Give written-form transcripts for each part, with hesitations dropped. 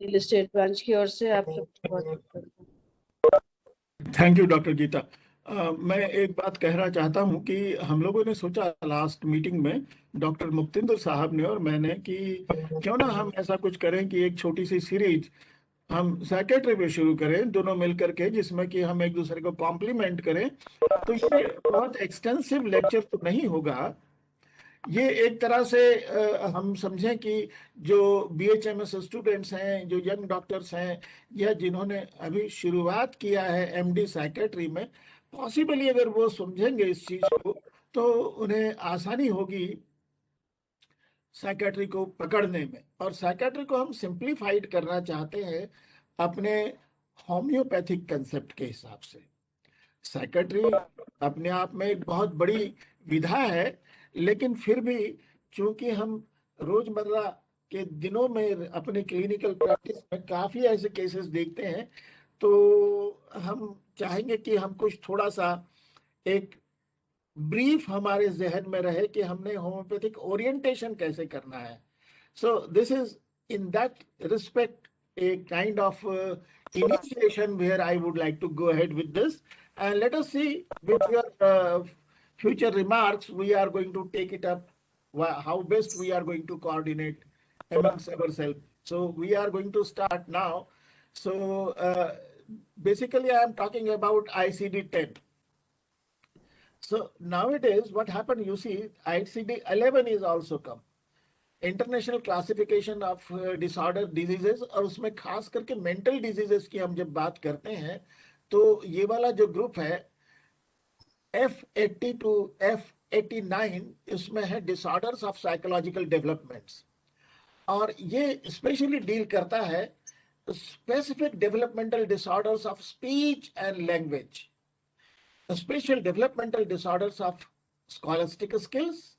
Real estate branch की ओर से आप सबको बहुत थैंक यू डॉक्टर गीता। मैं एक बात कहना चाहता हूं कि हम लोगों ने सोचा लास्ट मीटिंग में, डॉक्टर मुक्तिंदर साहब ने और मैंने, कि क्यों ना हम ऐसा कुछ करें कि एक छोटी सी सीरीज हम साइकेट्री पे शुरू करें दोनों मिलकर के, जिसमें कि हम एक दूसरे को कॉम्प्लीमेंट करें। तो ये बहुत एक्सटेंसिव लेक्चर तो नहीं होगा, ये एक तरह से हम समझें कि जो बीएचएमएस स्टूडेंट्स हैं, जो यंग डॉक्टर्स हैं, या जिन्होंने अभी शुरुआत किया है एमडी साइकेट्री में, पॉसिबली अगर वो समझेंगे इस चीज को तो उन्हें आसानी होगी साइकेट्री को पकड़ने में। और साइकेट्री को हम सिंप्लीफाइड करना चाहते हैं अपने होम्योपैथिक कंसेप्ट के हिसाब से। साइकेट्री अपने आप में एक बहुत बड़ी विधा है, लेकिन फिर भी चूंकि हम रोजमर्रा के दिनों में अपने क्लिनिकल प्रैक्टिस में काफी ऐसे केसेस देखते हैं, तो हम चाहेंगे कि हम कुछ थोड़ा सा एक ब्रीफ हमारे जहन में रहे कि हमने होम्योपैथिक ओरिएंटेशन कैसे करना है। So this is in that respect a kind of initiation where I would like to go ahead with this, and let us see with your future remarks we are going to take it up, how best we are going to coordinate amongst ourselves. So we are going to start now. So basically I am talking about ICD-10. So nowadays what happened, you see, ICD-11 is also come, international classification of disorder diseases, और उसमें खास करके mental diseases की हम जब बात करते हैं तो ये वाला जो ग्रुप है F80 टू F89, इसमें है डिसऑर्डर्स ऑफ साइकोलॉजिकल डेवलपमेंट्स, और ये स्पेशली डील करता है specific developmental disorders of speech and language, special developmental disorders of scholastic skills,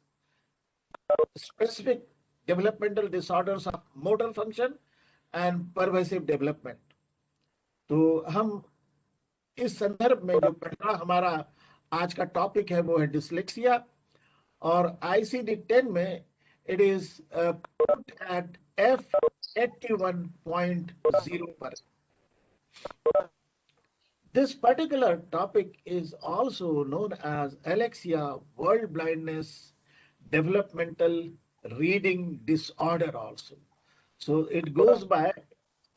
specific developmental disorders of motor function and pervasive development. तो हम इस संदर्भ में जो पहला हमारा आज का टॉपिक है वो है डिसलेक्सिया, और ICD-10 में it is put at F81.0 पर. This particular topic is also known as alexia, world blindness, developmental reading disorder also. So it goes by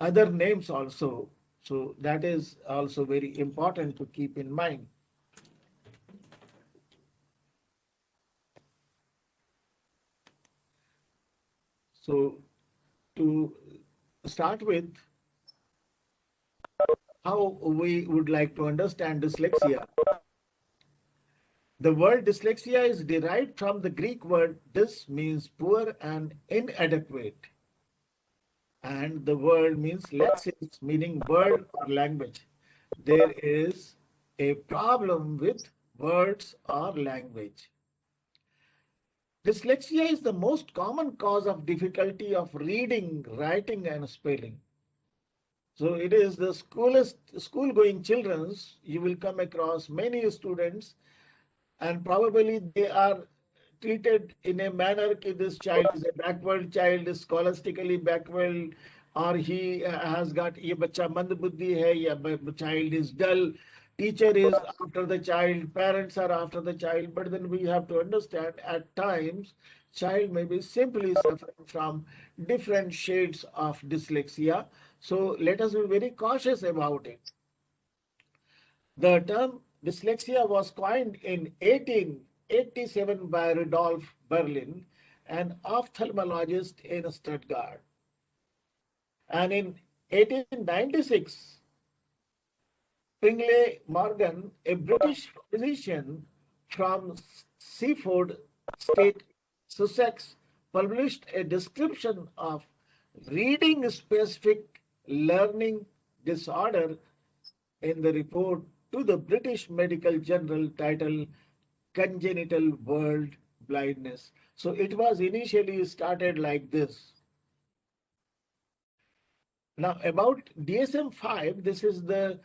other names also. So that is also very important to keep in mind. So to start with, how we would like to understand dyslexia. The word dyslexia is derived from the Greek word dys, means poor and inadequate, and the word means lexis, meaning word or language. There is a problem with words or language. Dyslexia is the most common cause of difficulty of reading, writing, and spelling. So it is the school-going children. You will come across many students, and probably they are treated in a manner that this child is a backward child, is scholastically backward, or he has got ye bacha mand buddhi hai, ya child is dull, teacher is after the child, parents are after the child. But then we have to understand at times child may be simply suffering from different shades of dyslexia. So let us be very cautious about it. The term dyslexia was coined in 1887 by Rudolf Berlin, an ophthalmologist in Stuttgart. And in 1896, Pingley Morgan, a British physician from Seaford State, Sussex, published a description of reading specific learning disorder in the report to the British Medical Journal titled Congenital World Blindness. So it was initially started like this. Now about DSM-5, this is the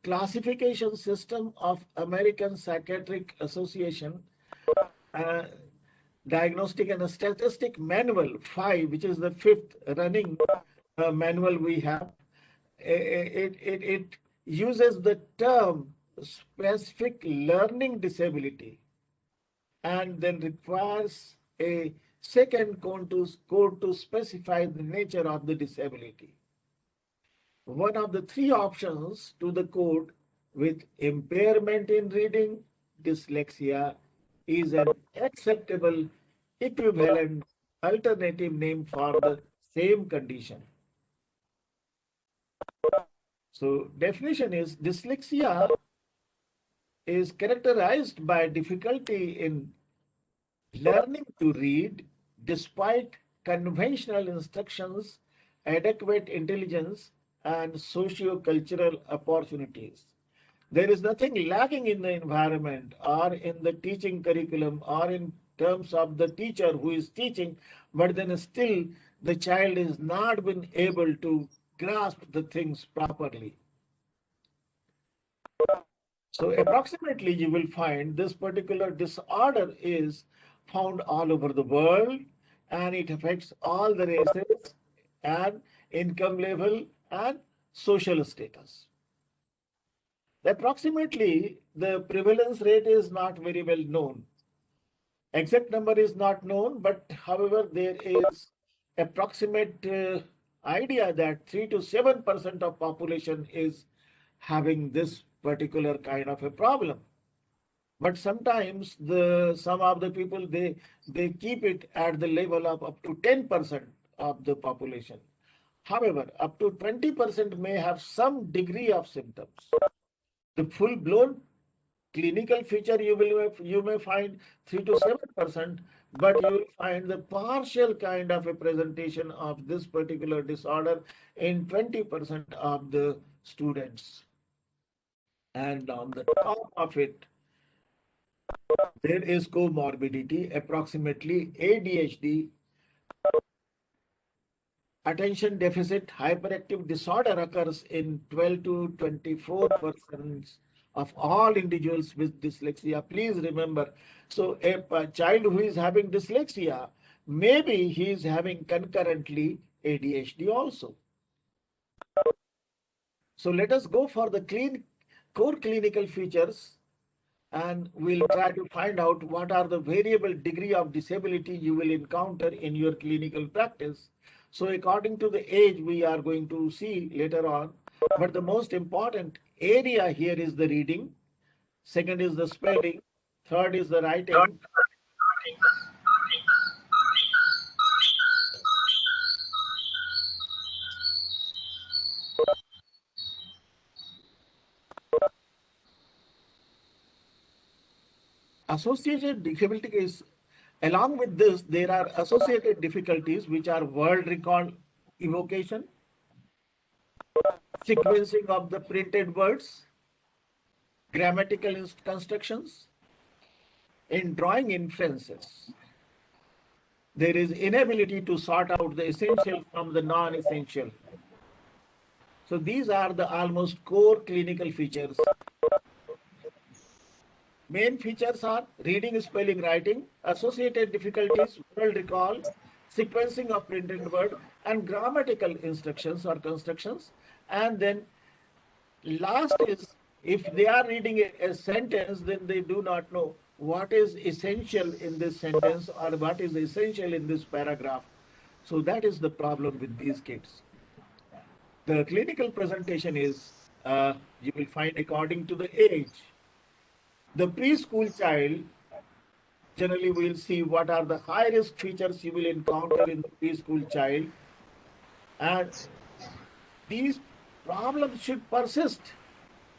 classification system of American Psychiatric Association, Diagnostic and Statistic Manual 5, which is the fifth running manual we have, it uses the term specific learning disability and then requires a second code to specify the nature of the disability. One of the three options to the code with impairment in reading, dyslexia, is an acceptable equivalent alternative name for the same condition. So definition is dyslexia is characterized by difficulty in learning to read despite conventional instructions, adequate intelligence, and socio-cultural opportunities. There is nothing lacking in the environment or in the teaching curriculum or in terms of the teacher who is teaching, but then still the child is not been able to grasp the things properly. So approximately you will find this particular disorder is found all over the world, and it affects all the races and income level and social status. Approximately the prevalence rate is not very well known. Exact number is not known, but however there is approximate idea that 3 to 7% of population is having this particular kind of a problem. But sometimes some of the people they keep it at the level of up to 10% of the population. However, up to 20% may have some degree of symptoms. The full-blown clinical feature you may find 3 to 7%, but you will find the partial kind of a presentation of this particular disorder in 20% of the students. And on the top of it, there is comorbidity, approximately ADHD, attention deficit hyperactive disorder occurs in 12 to 24% of all individuals with dyslexia. Please remember, so if a child who is having dyslexia, maybe he is having concurrently ADHD also. So let us go for the core clinical features, and we'll try to find out what are the variable degree of disability you will encounter in your clinical practice. So according to the age, we are going to see later on, but the most important area here is the reading, second is the spelling, third is the writing, associated difficulties. Along with this, there are associated difficulties which are word recall evocation, sequencing of the printed words, grammatical constructions, in drawing inferences. There is inability to sort out the essential from the non-essential. So these are the almost core clinical features. Main features are reading, spelling, writing, associated difficulties, word recall, sequencing of printed word, and grammatical instructions or constructions. And then last is, if they are reading a sentence, then they do not know what is essential in this sentence or what is essential in this paragraph. So that is the problem with these kids. The clinical presentation is, you will find according to the age. The preschool child, generally we will see what are the high risk features you will encounter in the preschool child. And these problems should persist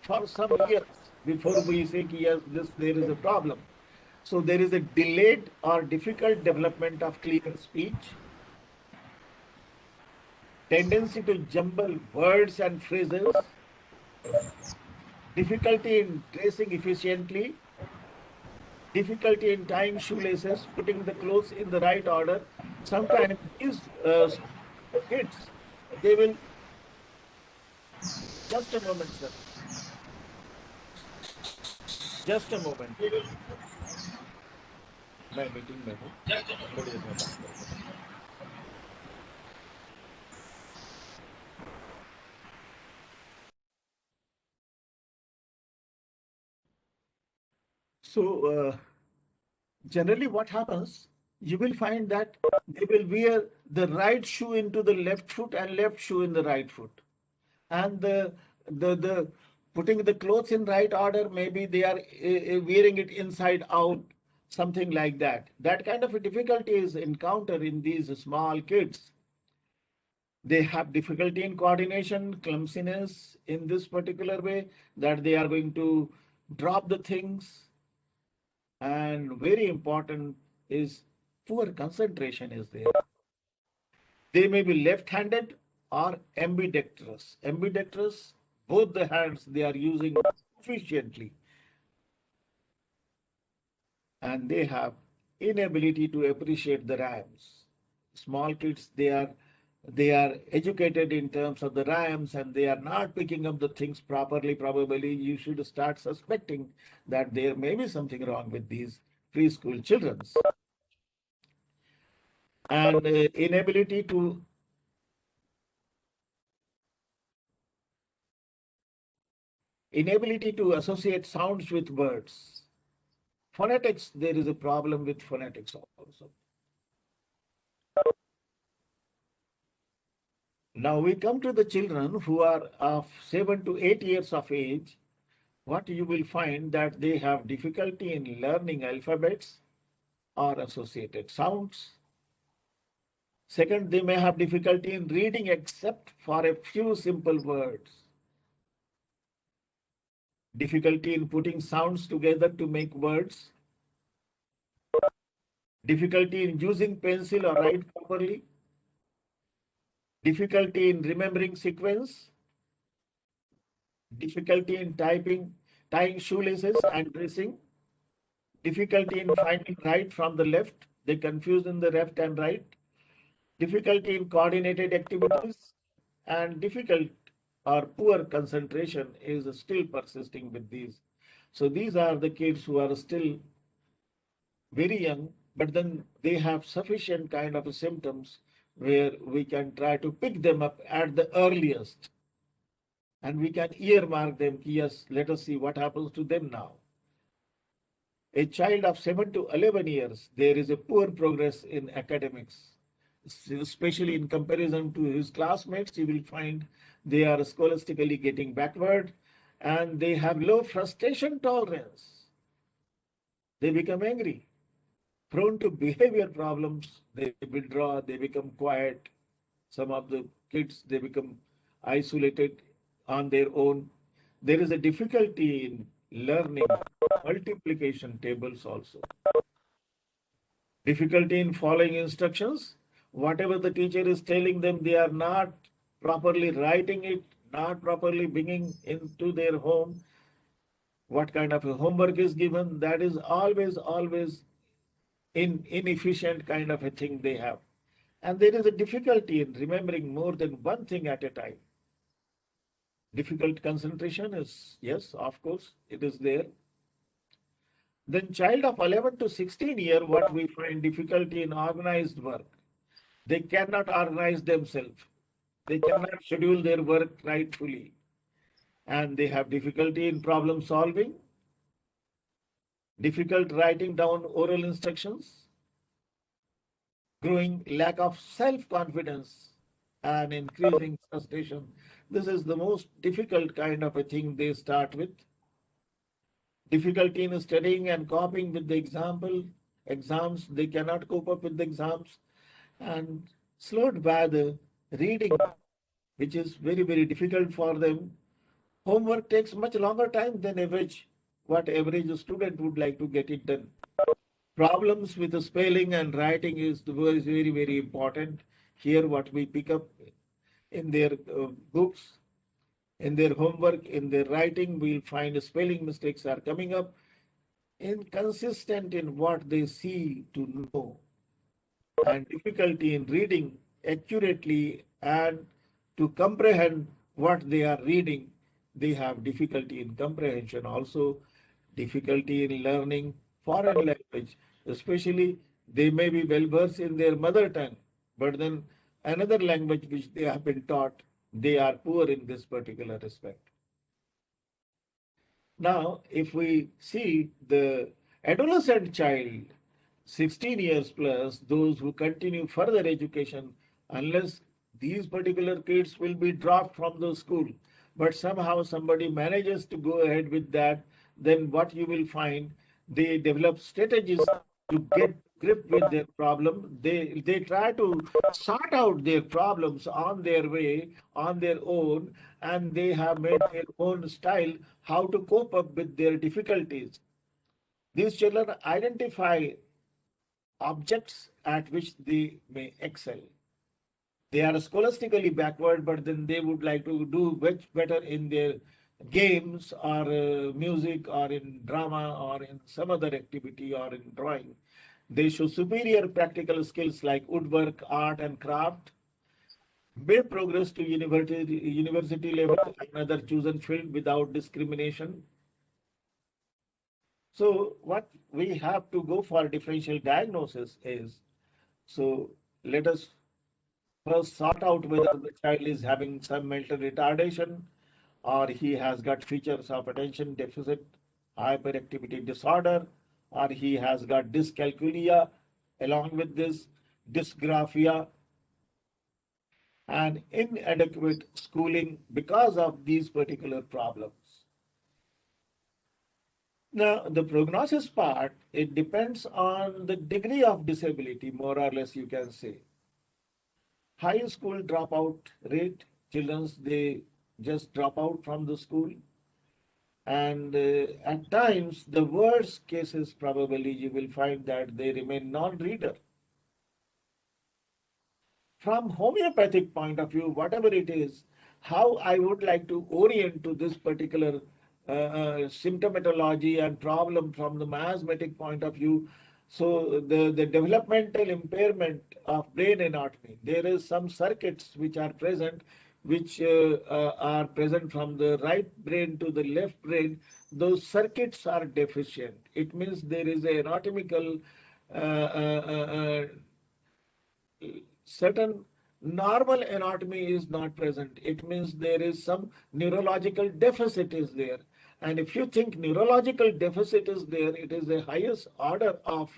for some years before we say, yes, there is a problem. So there is a delayed or difficult development of clear speech, tendency to jumble words and phrases, difficulty in tracing efficiently, difficulty in tying shoelaces, putting the clothes in the right order. Sometimes these kids, they will, just a moment, sir. Just a moment. मैं meeting में हूँ, थोड़ी देर में बात करूँगा। So generally what happens, you will find that they will wear the right shoe into the left foot and left shoe in the right foot. And the putting the clothes in right order, maybe they are wearing it inside out, something like that. That kind of a difficulty is encountered in these small kids. They have difficulty in coordination, clumsiness in this particular way, that they are going to drop the things. And very important is poor concentration is there. They may be left-handed or ambidextrous. Ambidextrous, both the hands they are using efficiently. And they have inability to appreciate the rhymes. Small kids, they are educated in terms of the rhymes and they are not picking up the things properly. Probably you should start suspecting that there may be something wrong with these preschool children. And inability to associate sounds with words. Phonetics, there is a problem with phonetics also. Now we come to the children who are of 7 to 8 years of age. What you will find that they have difficulty in learning alphabets or associated sounds. Second, they may have difficulty in reading except for a few simple words. Difficulty in putting sounds together to make words. Difficulty in using pencil or write properly. Difficulty in remembering sequence. Difficulty in tying shoelaces and dressing. Difficulty in finding right from the left. They confuse in the left and right. Difficulty in coordinated activities, and difficult or poor concentration is still persisting with these. So these are the kids who are still very young, but then they have sufficient kind of symptoms where we can try to pick them up at the earliest. And we can earmark them, yes, let us see what happens to them now. A child of 7 to 11 years, there is a poor progress in academics, especially in comparison to his classmates. You will find they are scholastically getting backward and they have low frustration tolerance. They become angry, prone to behavior problems. They withdraw, they become quiet. Some of the kids, they become isolated on their own. There is a difficulty in learning multiplication tables also. Difficulty in following instructions. Whatever the teacher is telling them, they are not properly writing it, not properly bringing into their home. What kind of a homework is given, that is always inefficient kind of a thing they have. And there is a difficulty in remembering more than one thing at a time. Difficult concentration is, yes, of course, it is there. Then child of 11 to 16 year, what we find difficulty in organized work. They cannot organize themselves. They cannot schedule their work rightfully. And they have difficulty in problem solving, difficult writing down oral instructions, growing lack of self-confidence, and increasing frustration. This is the most difficult kind of a thing they start with. Difficulty in studying and coping with the exams, they cannot cope up with the exams, and slowed by the reading, which is very difficult for them. Homework takes much longer time than what average student would like to get it done. Problems with the spelling and writing is very important. Here what we pick up in their books, in their homework, in their writing, we'll find spelling mistakes are coming up. Inconsistent in what they see to know, and difficulty in reading accurately and to comprehend what they are reading. They have difficulty in comprehension also, difficulty in learning foreign language, especially they may be well versed in their mother tongue, but then another language which they have been taught, they are poor in this particular respect. Now, if we see the Adolescent child, 16 years plus, those who continue further education, unless these particular kids will be dropped from the school, but somehow somebody manages to go ahead with that, then what you will find, they develop strategies to get grip with their problem. They try to sort out their problems on their way, on their own, and they have made their own style how to cope up with their difficulties. These children identify objects at which they may excel. They are scholastically backward, but then they would like to do much better in their games or music or in drama or in some other activity or in drawing. They show superior practical skills like woodwork, art, and craft, may progress to university level, another chosen field without discrimination. So what we have to go for differential diagnosis is, so let us first sort out whether the child is having some mental retardation or he has got features of attention deficit hyperactivity disorder, or he has got dyscalculia along with this dysgraphia and inadequate schooling because of these particular problems. Now, the prognosis part, it depends on the degree of disability, more or less, you can say. High school dropout rate, children, they just drop out from the school. And at times, the worst cases, probably you will find that they remain non-reader. From homeopathic point of view, whatever it is, how I would like to orient to this particular symptomatology and problem from the miasmatic point of view. So the developmental impairment of brain anatomy, there is some circuits which are present, which are present from the right brain to the left brain. Those circuits are deficient. It means there is a anatomical certain normal anatomy is not present. It means there is some neurological deficit is there. And if you think neurological deficit is there, it is the highest order of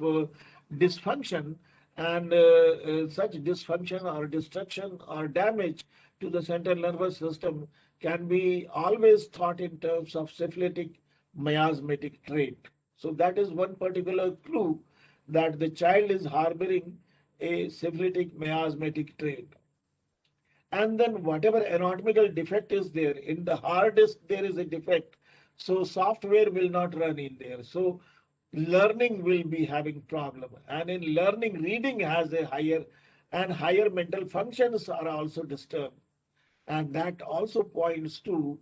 dysfunction, and such dysfunction or destruction or damage to the central nervous system can be always thought in terms of syphilitic miasmatic trait. So that is one particular clue that the child is harboring a syphilitic miasmatic trait. And then whatever anatomical defect is there, in the hard disk there is a defect, so software will not run in there. So learning will be having problem. And in learning, reading has a higher mental functions are also disturbed. And that also points to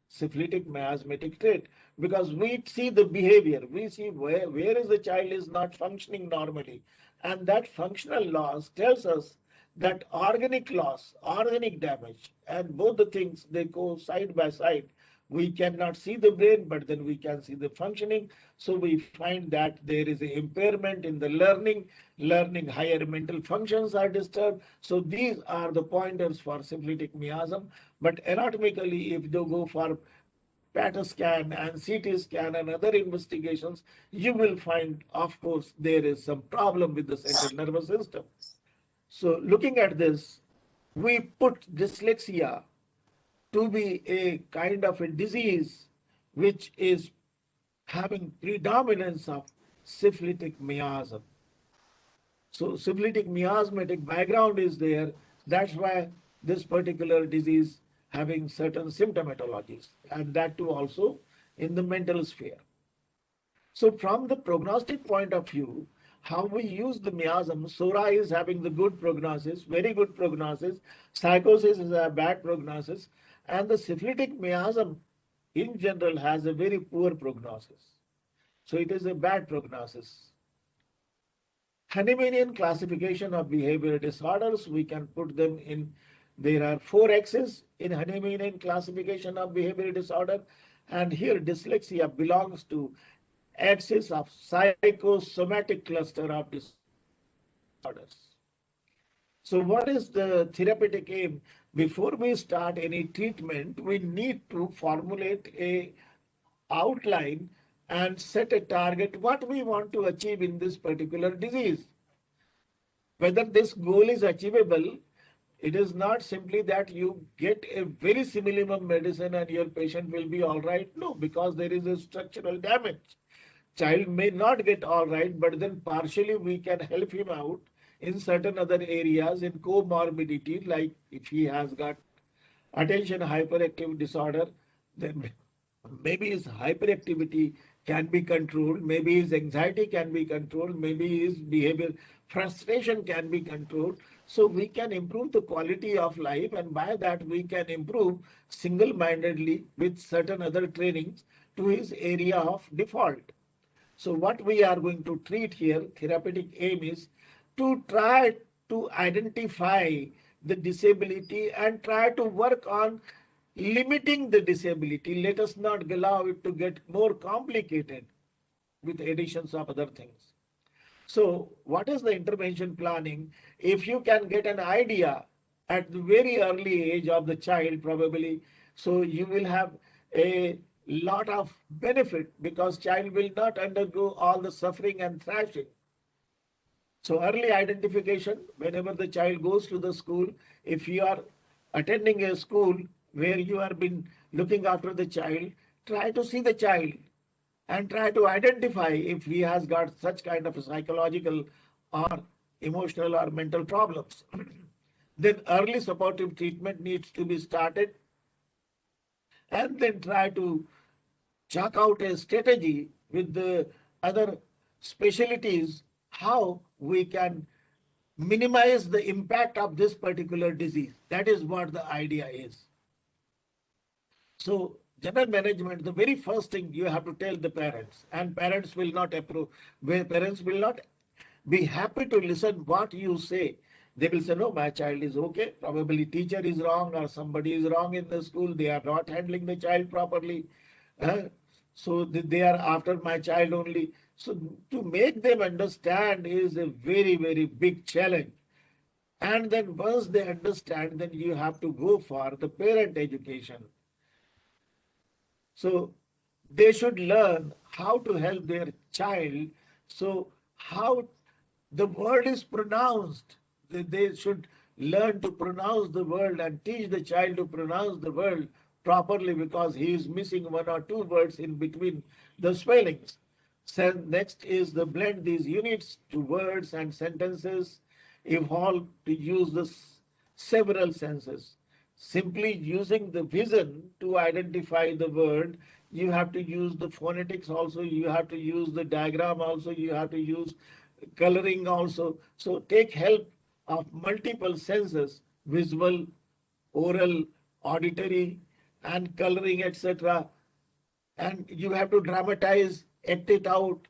syphilitic miasmatic trait, because we see the behavior, we see where is the child is not functioning normally, and that functional loss tells us that organic loss, organic damage, and both the things, they go side by side. We cannot see the brain, but then we can see the functioning. So we find that there is an impairment in the learning higher mental functions are disturbed. So these are the pointers for syphilitic miasm. But anatomically, if they go for PET scan and CT scan and other investigations, you will find, of course, there is some problem with the central nervous system. So looking at this, we put dyslexia to be a kind of a disease which is having predominance of syphilitic miasm. So syphilitic miasmatic background is there. That's why this particular disease having certain symptomatologies, and that too also in the mental sphere. So from the prognostic point of view, how we use the miasm, SORA is having the good prognosis, very good prognosis, psychosis is a bad prognosis, and the syphilitic miasm in general has a very poor prognosis. So it is a bad prognosis. Hahnemannian classification of behavioral disorders, we can put them in, there are 4 axes in Hahnemannian classification of behavioral disorder, and here dyslexia belongs to axis of psychosomatic cluster of disorders. So what is the therapeutic aim? Before we start any treatment, we need to formulate a outline and set a target what we want to achieve in this particular disease. Whether this goal is achievable, it is not simply that you get a very minimum medicine and your patient will be all right. No, because there is a structural damage. Child may not get all right, but then partially we can help him out in certain other areas in comorbidity, like if he has got attention hyperactive disorder, then maybe his hyperactivity can be controlled, maybe his anxiety can be controlled, maybe his behavior frustration can be controlled. So we can improve the quality of life, and by that we can improve single-mindedly with certain other trainings to his area of default. So what we are going to treat here, therapeutic aim is to try to identify the disability and try to work on limiting the disability. Let us not allow it to get more complicated with additions of other things. So what is the intervention planning? If you can get an idea at the very early age of the child, probably, so you will have a lot of benefit because child will not undergo all the suffering and thrashing. So early identification, whenever the child goes to the school, if you are attending a school where you have been looking after the child, try to see the child and try to identify if he has got such kind of a psychological or emotional or mental problems. Then early supportive treatment needs to be started, and then try to chalk out a strategy with the other specialties how we can minimize the impact of this particular disease. That is what the idea is. So general management, the very first thing you have to tell the parents, and parents will not approve, parents will not be happy to listen what you say. They will say, no, my child is okay. Probably teacher is wrong or somebody is wrong in the school. They are not handling the child properly. So they are after my child only. So to make them understand is a very, very big challenge. And then once they understand, then you have to go for the parent education. So they should learn how to help their child. So how the word is pronounced. They should learn to pronounce the word and teach the child to pronounce the word properly because he is missing one or two words in between the spellings. So next is the blend these units to words and sentences, evolve to use the several senses. Simply using the vision to identify the word, you have to use the phonetics also, you have to use the diagram also, you have to use coloring also. So take help of multiple senses, visual, oral, auditory, and coloring, etc. And you have to dramatize, act it out.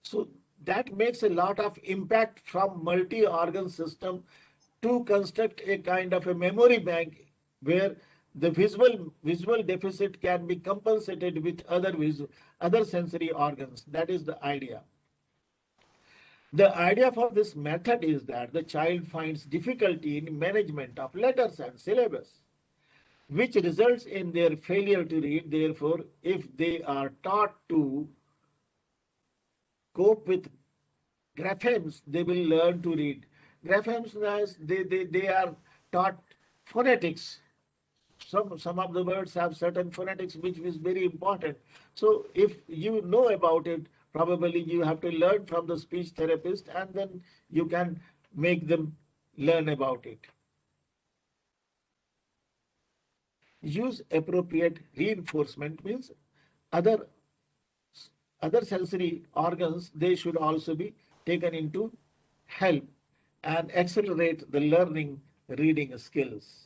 So that makes a lot of impact from multi-organ system to construct a kind of a memory bank where the visual deficit can be compensated with other sensory organs. That is the idea. The idea for this method is that the child finds difficulty in management of letters and syllabus, which results in their failure to read. Therefore, if they are taught to cope with graphemes, they will learn to read. Graphemes, they are taught phonetics. Some of the words have certain phonetics which is very important. So if you know about it, probably you have to learn from the speech therapist and then you can make them learn about it. Use appropriate reinforcement means other sensory organs, they should also be taken into help and accelerate the learning reading skills.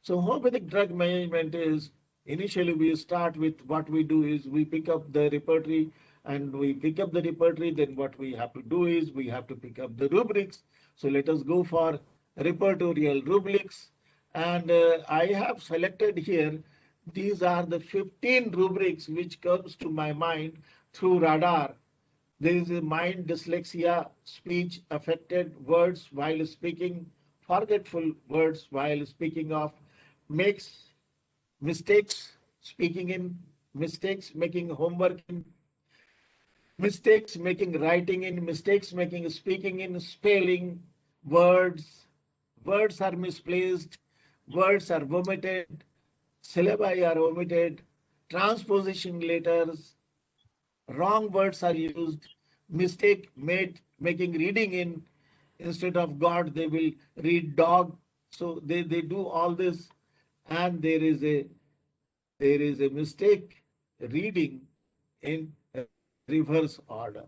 So homeopathic drug management is, initially we start with what we do is we pick up the repertory, and we pick up the repertory, then what we have to do is we have to pick up the rubrics. So let us go for repertorial rubrics. And I have selected here, these are the 15 rubrics which comes to my mind through radar. There is a mind dyslexia, speech affected, words while speaking, forgetful words while speaking of, makes mistakes, speaking in mistakes, making homework in mistakes making writing in, mistakes making speaking in, spelling, words, words are misplaced, words are vomited, syllabi are omitted, transposition letters, wrong words are used, mistake made making reading in, instead of God they will read dog. So they do all this, and there is a mistake reading in reverse order.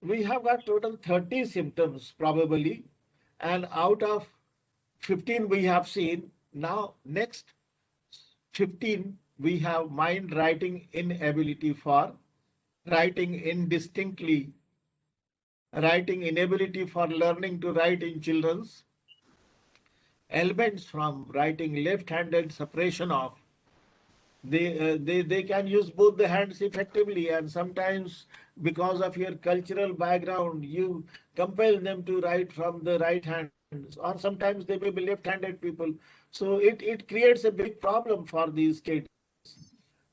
We have got total 30 symptoms probably, and out of 15 we have seen. Now next 15 we have mind writing inability for, writing indistinctly, writing inability for learning to write in children's, elements from writing left-handed, suppression of, they can use both the hands effectively, and sometimes because of your cultural background you compel them to write from the right hand, or sometimes they may be left-handed people. So it creates a big problem for these kids.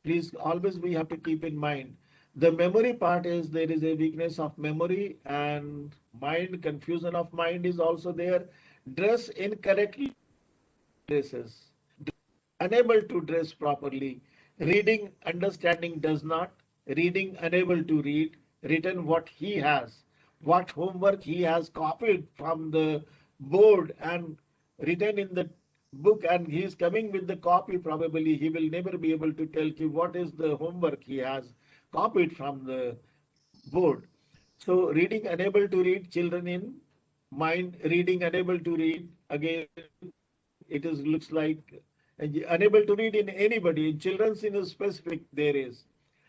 Please, always we have to keep in mind the memory part is, there is a weakness of memory, and mind, confusion of mind is also there. Dress incorrectly, dresses, unable to dress properly, reading understanding does not, reading unable to read, written what he has, what homework he has copied from the board and written in the book, and he is coming with the copy, probably he will never be able to tell you what is the homework he has copied from the board. So reading unable to read, children in mind, reading unable to read, again it is looks like unable to read in anybody. In children's in a specific there is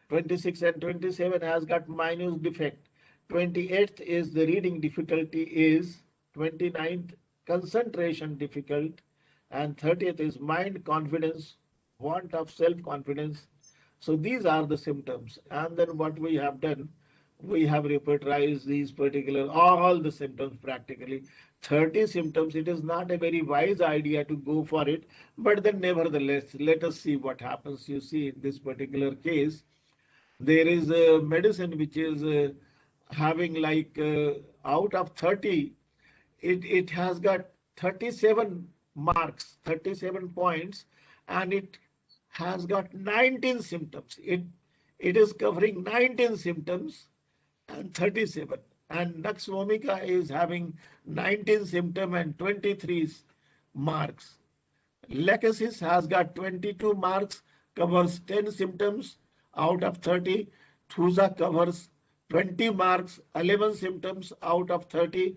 26 and 27 has got minus defect. 28th is the reading difficulty is, 29th concentration difficult, and 30th is mind confidence, want of self-confidence. So these are the symptoms. And then what we have done, we have repertorized these particular, all the symptoms practically. 30 symptoms, it is not a very wise idea to go for it, but then nevertheless, let us see what happens. You see, in this particular case, there is a medicine which is having like out of 30, it has got 37 marks, 37 points, and it has got 19 symptoms. It is covering 19 symptoms and 37. And Nux vomica is having 19 symptom and 23 marks. Lachesis has got 22 marks, covers 10 symptoms out of 30. Thuja covers 20 marks, 11 symptoms out of 30.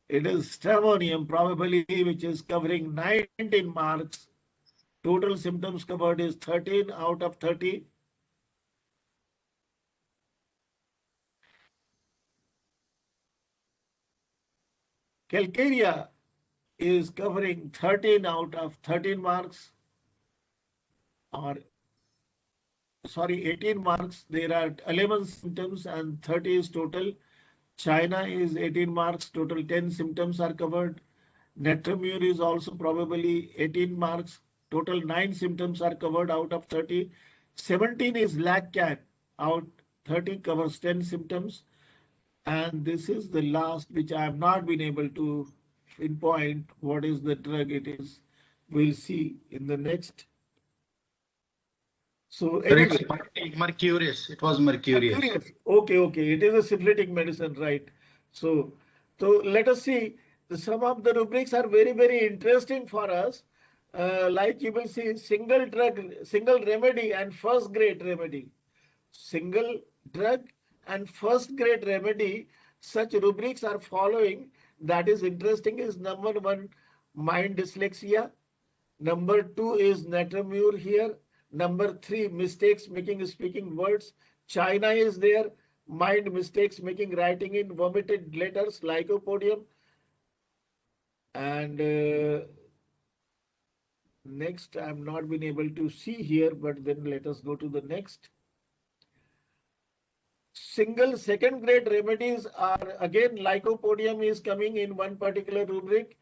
It is Stramonium probably, which is covering 19 marks. Total symptoms covered is 13 out of 30. Calcarea is covering 13 out of 13 marks, or sorry, 18 marks. There are 11 symptoms and 30 is total. China is 18 marks, total 10 symptoms are covered. Natromure is also probably 18 marks, total 9 symptoms are covered out of 30. 17 is Laccan, out 30 covers 10 symptoms. And this is the last, which I have not been able to pinpoint what is the drug it is. We'll see in the next. So anyway, Mercurius. It was Mercurius. Okay. It is a syphilitic medicine, right? So let us see. Some of the rubrics are very, very interesting for us. Like you will see, single drug, single remedy, and first grade remedy. Single drug and first grade remedy, such rubrics are following. That is interesting is number 1, mind dyslexia. Number 2 is Natromure here. Number 3, mistakes making speaking words. China is there. Mind mistakes making writing in vomited letters, lycopodium. And next, I have not been able to see here, but then let us go to the next. Single second grade remedies are again lycopodium is coming in one particular rubric,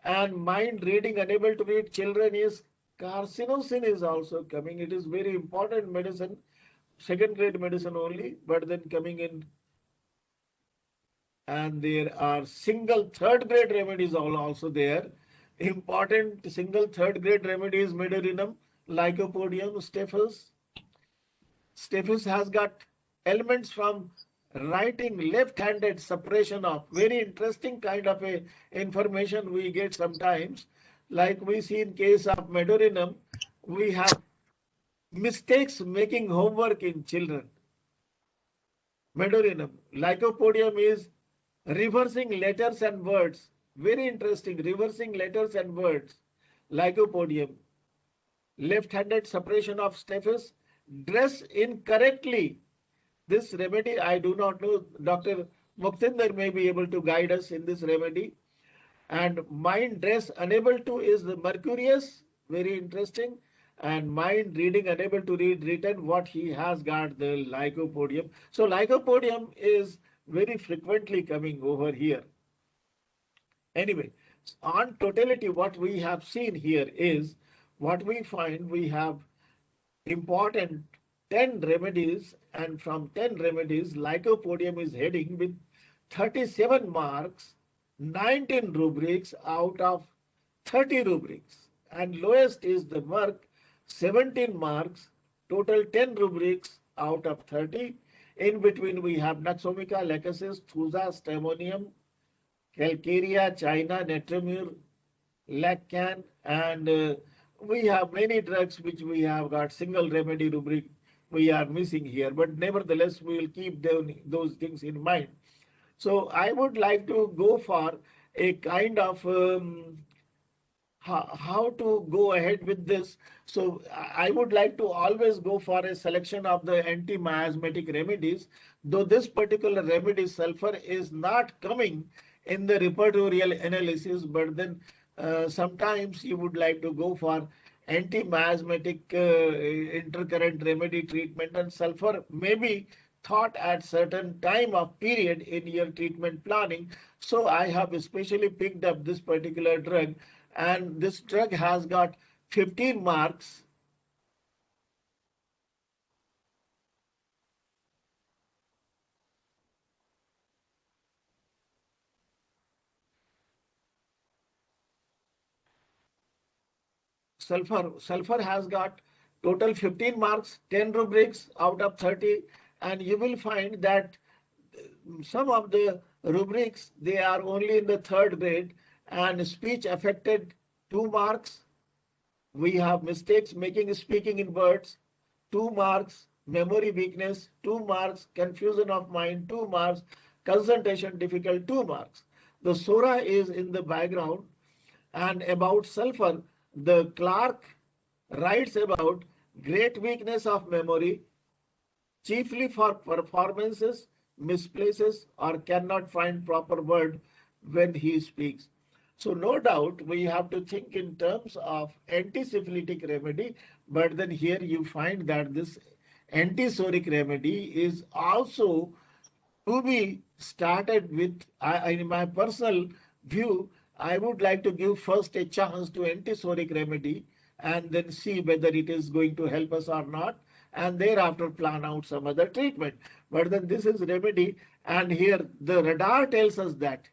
and mind reading unable to read children is carcinosin is also coming. It is very important medicine second grade medicine only, but then coming in, and there are single third grade remedies also there. Important single third grade remedies: Medurinum, Lycopodium, Staphylos. Staphylos has got elements from writing left-handed suppression of very interesting kind of a information we get sometimes. Like we see in case of Medurinum, we have mistakes making homework in children. Medurinum. Lycopodium is reversing letters and words. Very interesting. Reversing letters and words. Lycopodium. Left-handed suppression of Staphylos. Dress incorrectly. This remedy, I do not know. Dr. Muktinder may be able to guide us in this remedy. And mind dress unable to is the Mercurius. Very interesting. And mind reading unable to read written, what he has got the Lycopodium. So Lycopodium is very frequently coming over here. Anyway, on totality, what we have seen here is what we find. We have important 10 remedies, and from 10 remedies, Lycopodium is heading with 37 marks, 19 rubrics out of 30 rubrics, and lowest is the Merck, 17 marks, total 10 rubrics out of 30. In between we have Naxomica, Lachesis, Thuja, Stramonium, Calcarea, China, Netramur, Lacan, and we have many drugs which we have got single remedy rubric we are missing here, but nevertheless we will keep those things in mind. So I would like to go for a kind of how to go ahead with this. So I would like to always go for a selection of the anti-miasmatic remedies, though this particular remedy sulfur is not coming in the repertorial analysis, but then sometimes you would like to go for anti-miasmatic intercurrent remedy treatment, and sulfur may be thought at certain time of period in your treatment planning. So I have especially picked up this particular drug, and this drug has got 15 marks. Sulfur has got total 15 marks, 10 rubrics out of 30, and you will find that some of the rubrics, they are only in the third grade, and speech affected 2 marks. We have mistakes making speaking in words, 2 marks, memory weakness, 2 marks, confusion of mind, 2 marks, concentration difficult, 2 marks. The SORA is in the background, and about sulfur, the clerk writes about great weakness of memory, chiefly for performances, misplaces, or cannot find proper word when he speaks. So no doubt we have to think in terms of antisyphilitic remedy, but then here you find that this antisoric remedy is also to be started with. In my personal view, I would like to give first a chance to antisoric remedy and then see whether it is going to help us or not, and thereafter plan out some other treatment. But then this is remedy, and here the radar tells us that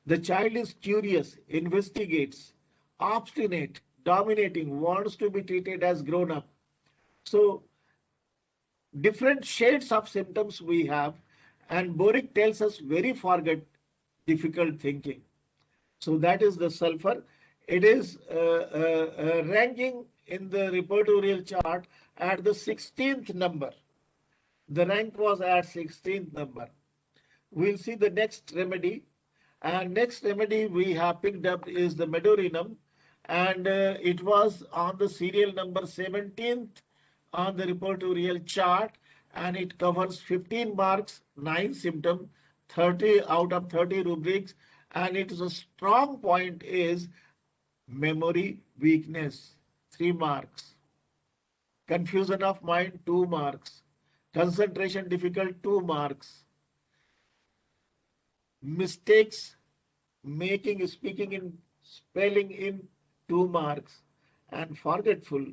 the child is curious, investigates, obstinate, dominating, wants to be treated as grown up. So different shades of symptoms we have, and Boric tells us very forget, difficult thinking. So that is the sulfur. It is ranking in the repertorial chart at the 16th number. The rank was at 16th number. We'll see the next remedy. And next remedy we have picked up is the Medurinum, and it was on the serial number 17th on the repertorial chart, and it covers 15 marks, 9 symptoms, 30 out of 30 rubrics, and its a strong point is memory weakness, 3 marks. Confusion of mind, 2 marks. Concentration difficult, 2 marks. Mistakes making, speaking in, spelling in, 2 marks. And forgetful,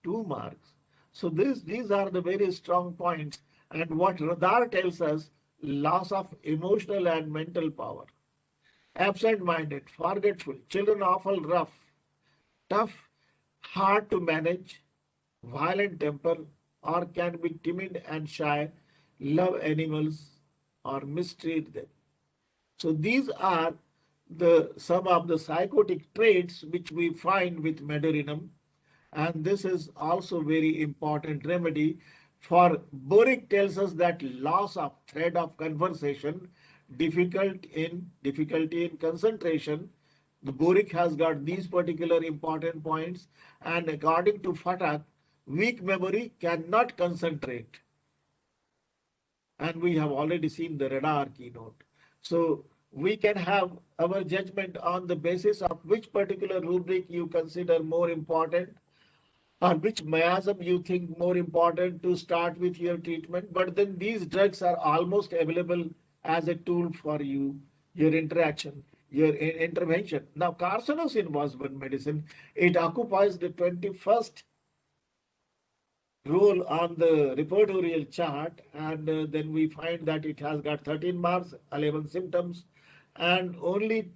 2 marks. So these are the very strong points. And what radar tells us, loss of emotional and mental power, absent-minded, forgetful, children often rough, tough, hard to manage, violent temper, or can be timid and shy, love animals, or mistreat them. So these are some of the psychotic traits which we find with medurinum, and this is also very important remedy. For Boric tells us that loss of thread of conversation, difficulty in concentration. The Boric has got these particular important points, and according to Fatak, weak memory cannot concentrate. And we have already seen the radar keynote. So we can have our judgment on the basis of which particular rubric you consider more important, or which miasm you think more important to start with your treatment. But then these drugs are almost available as a tool for you, your interaction, your intervention. Now, carcinosin was one medicine. It occupies the 21st role on the repertorial chart, and then we find that it has got 13 marks, 11 symptoms, and only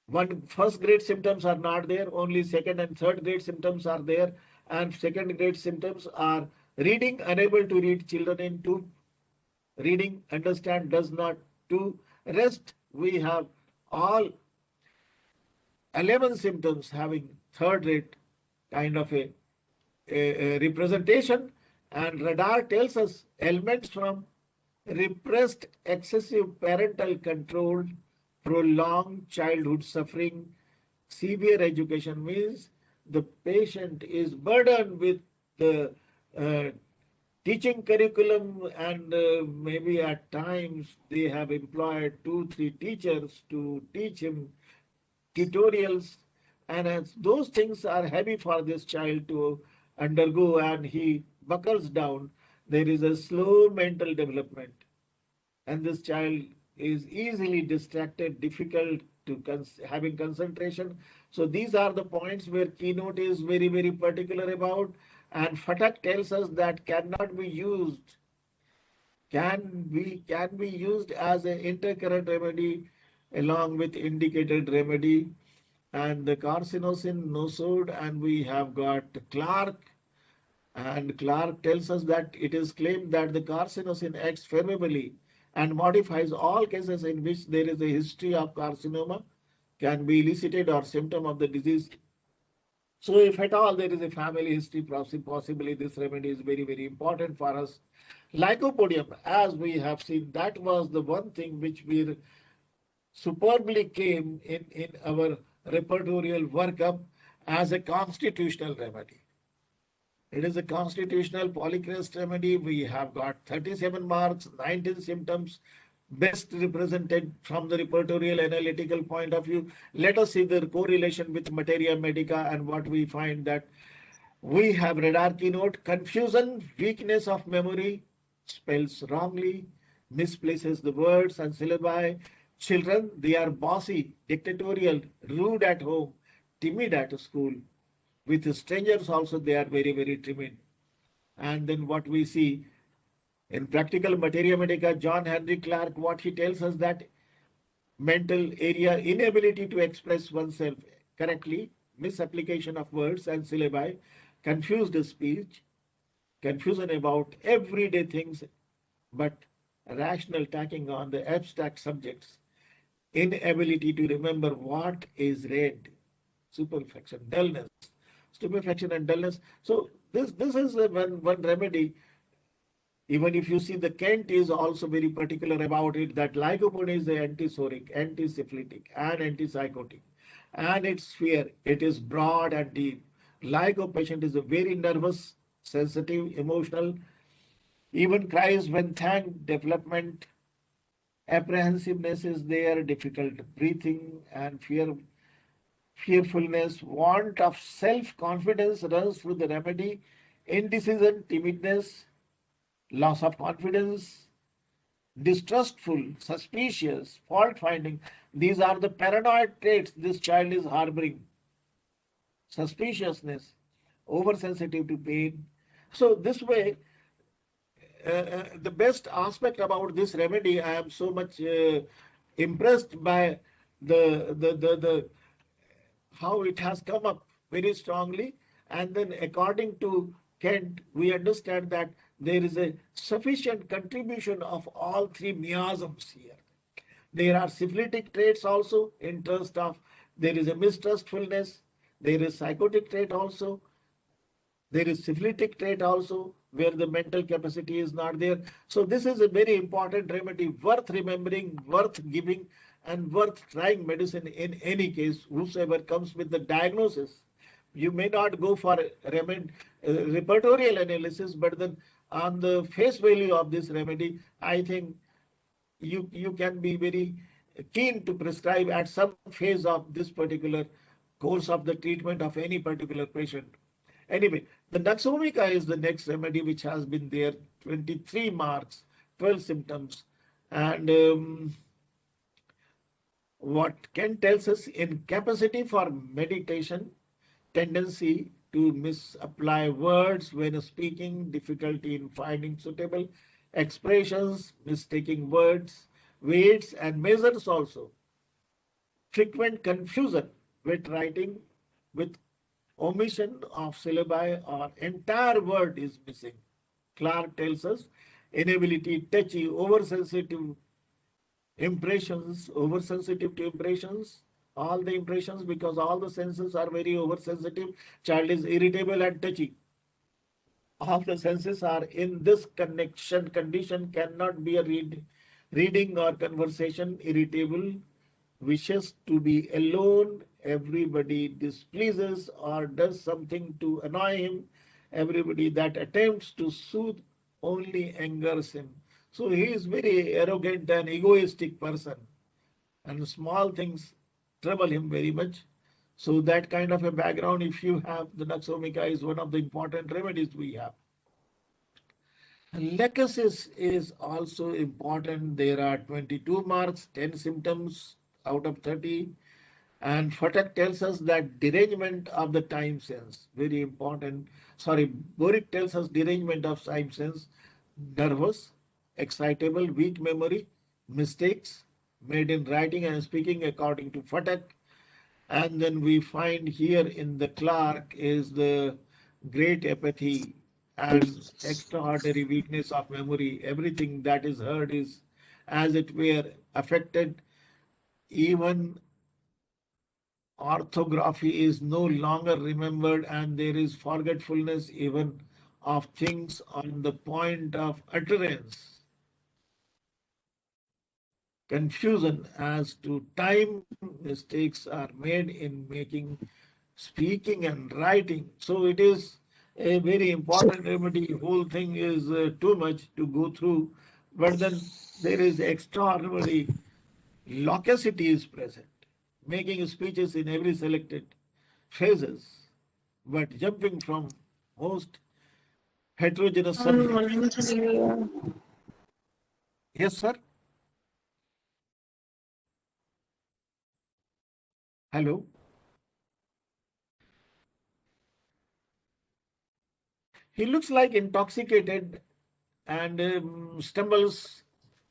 one first grade symptoms are not there, only second and third grade symptoms are there, and second grade symptoms are reading, unable to read, children in 2, reading, understand, does not, 2. Rest, we have all 11 symptoms having third rate kind of a representation, and radar tells us elements from repressed excessive parental control, prolonged childhood suffering, severe education means the patient is burdened with the teaching curriculum, and maybe at times they have employed 2-3 teachers to teach him tutorials, and as those things are heavy for this child to undergo and he buckles down, there is a slow mental development, and this child is easily distracted, difficult to having concentration. So these are the points where keynote is very, very particular about, and Fatak tells us that cannot be used, can be used as an intercurrent remedy along with indicated remedy, and the carcinosin nosode, and we have got Clark, and Clark tells us that it is claimed that the carcinosin acts favorably and modifies all cases in which there is a history of carcinoma, can be elicited or symptom of the disease. So if at all there is a family history, possibly this remedy is very, very important for us. Lycopodium, as we have seen, that was the one thing which we superbly came in our repertorial workup as a constitutional remedy. It is a constitutional polycrest remedy. We have got 37 marks, 19 symptoms, best represented from the repertorial analytical point of view. Let us see the correlation with materia medica, and what we find that we have radar keynote, confusion, weakness of memory, spells wrongly, misplaces the words and syllabi. Children, they are bossy, dictatorial, rude at home, timid at school. With strangers also, they are very, very timid. And then what we see in practical materia medica, John Henry Clark, what he tells us that mental area, inability to express oneself correctly, misapplication of words and syllabi, confused speech, confusion about everyday things, but rational tacking on the abstract subjects, inability to remember what is read, superfection, dullness, stupefaction and dullness. So this is one remedy. Even if you see the Kent is also very particular about it, that lycopene is antisoric, antisyphilitic, and antipsychotic. And its sphere, it is broad and deep. Lyco patient is a very nervous, sensitive, emotional, even cries when thanked, development, apprehensiveness is there, difficult breathing and fearfulness, want of self-confidence runs through the remedy, indecision, timidness, loss of confidence, distrustful, suspicious, fault-finding. These are the paranoid traits this child is harboring. Suspiciousness, oversensitive to pain. So this way, the best aspect about this remedy, I am so much impressed by the how it has come up very strongly. And then according to Kent, we understand that there is a sufficient contribution of all three miasms here. There are syphilitic traits also in terms of, there is a mistrustfulness, there is psychotic trait also, there is syphilitic trait also where the mental capacity is not there. So this is a very important remedy, worth remembering, worth giving, and worth trying medicine in any case, whosoever comes with the diagnosis. You may not go for repertorial analysis, but then on the face value of this remedy, I think you can be very keen to prescribe at some phase of this particular course of the treatment of any particular patient. Anyway, the Naxomica is the next remedy which has been there, 23 marks, 12 symptoms. And what Kent tells us, incapacity for meditation, tendency to misapply words when speaking, difficulty in finding suitable expressions, mistaking words, weights and measures also, frequent confusion with writing, with omission of syllabi or entire word is missing. Clark tells us inability, touchy, oversensitive impressions, oversensitive to impressions, all the impressions, because all the senses are very oversensitive. Child is irritable and touchy. All the senses are in this condition, cannot be a reading or conversation, irritable, wishes to be alone, everybody displeases or does something to annoy him, everybody that attempts to soothe only angers him. So he is very arrogant and egoistic person, and small things trouble him very much. So that kind of a background, if you have, the Naxomica is one of the important remedies we have. Lachesis is also important. There are 22 marks, 10 symptoms out of 30. And Phatak tells us that derangement of the time sense, very important. Sorry, Boric tells us derangement of time sense, nervous, excitable, weak memory, mistakes made in writing and speaking according to Phatak. And then we find here in the Clark is the great apathy and extraordinary weakness of memory. Everything that is heard is as it were affected. Even orthography is no longer remembered, and there is forgetfulness even of things on the point of utterance. Confusion as to time, mistakes are made in making, speaking and writing. So it is a very important remedy. Whole thing is too much to go through, but then there is extraordinary loquacity is present, making speeches in every selected phases, but jumping from most heterogeneous subjects. Yes, sir. Hello. He looks like intoxicated and stumbles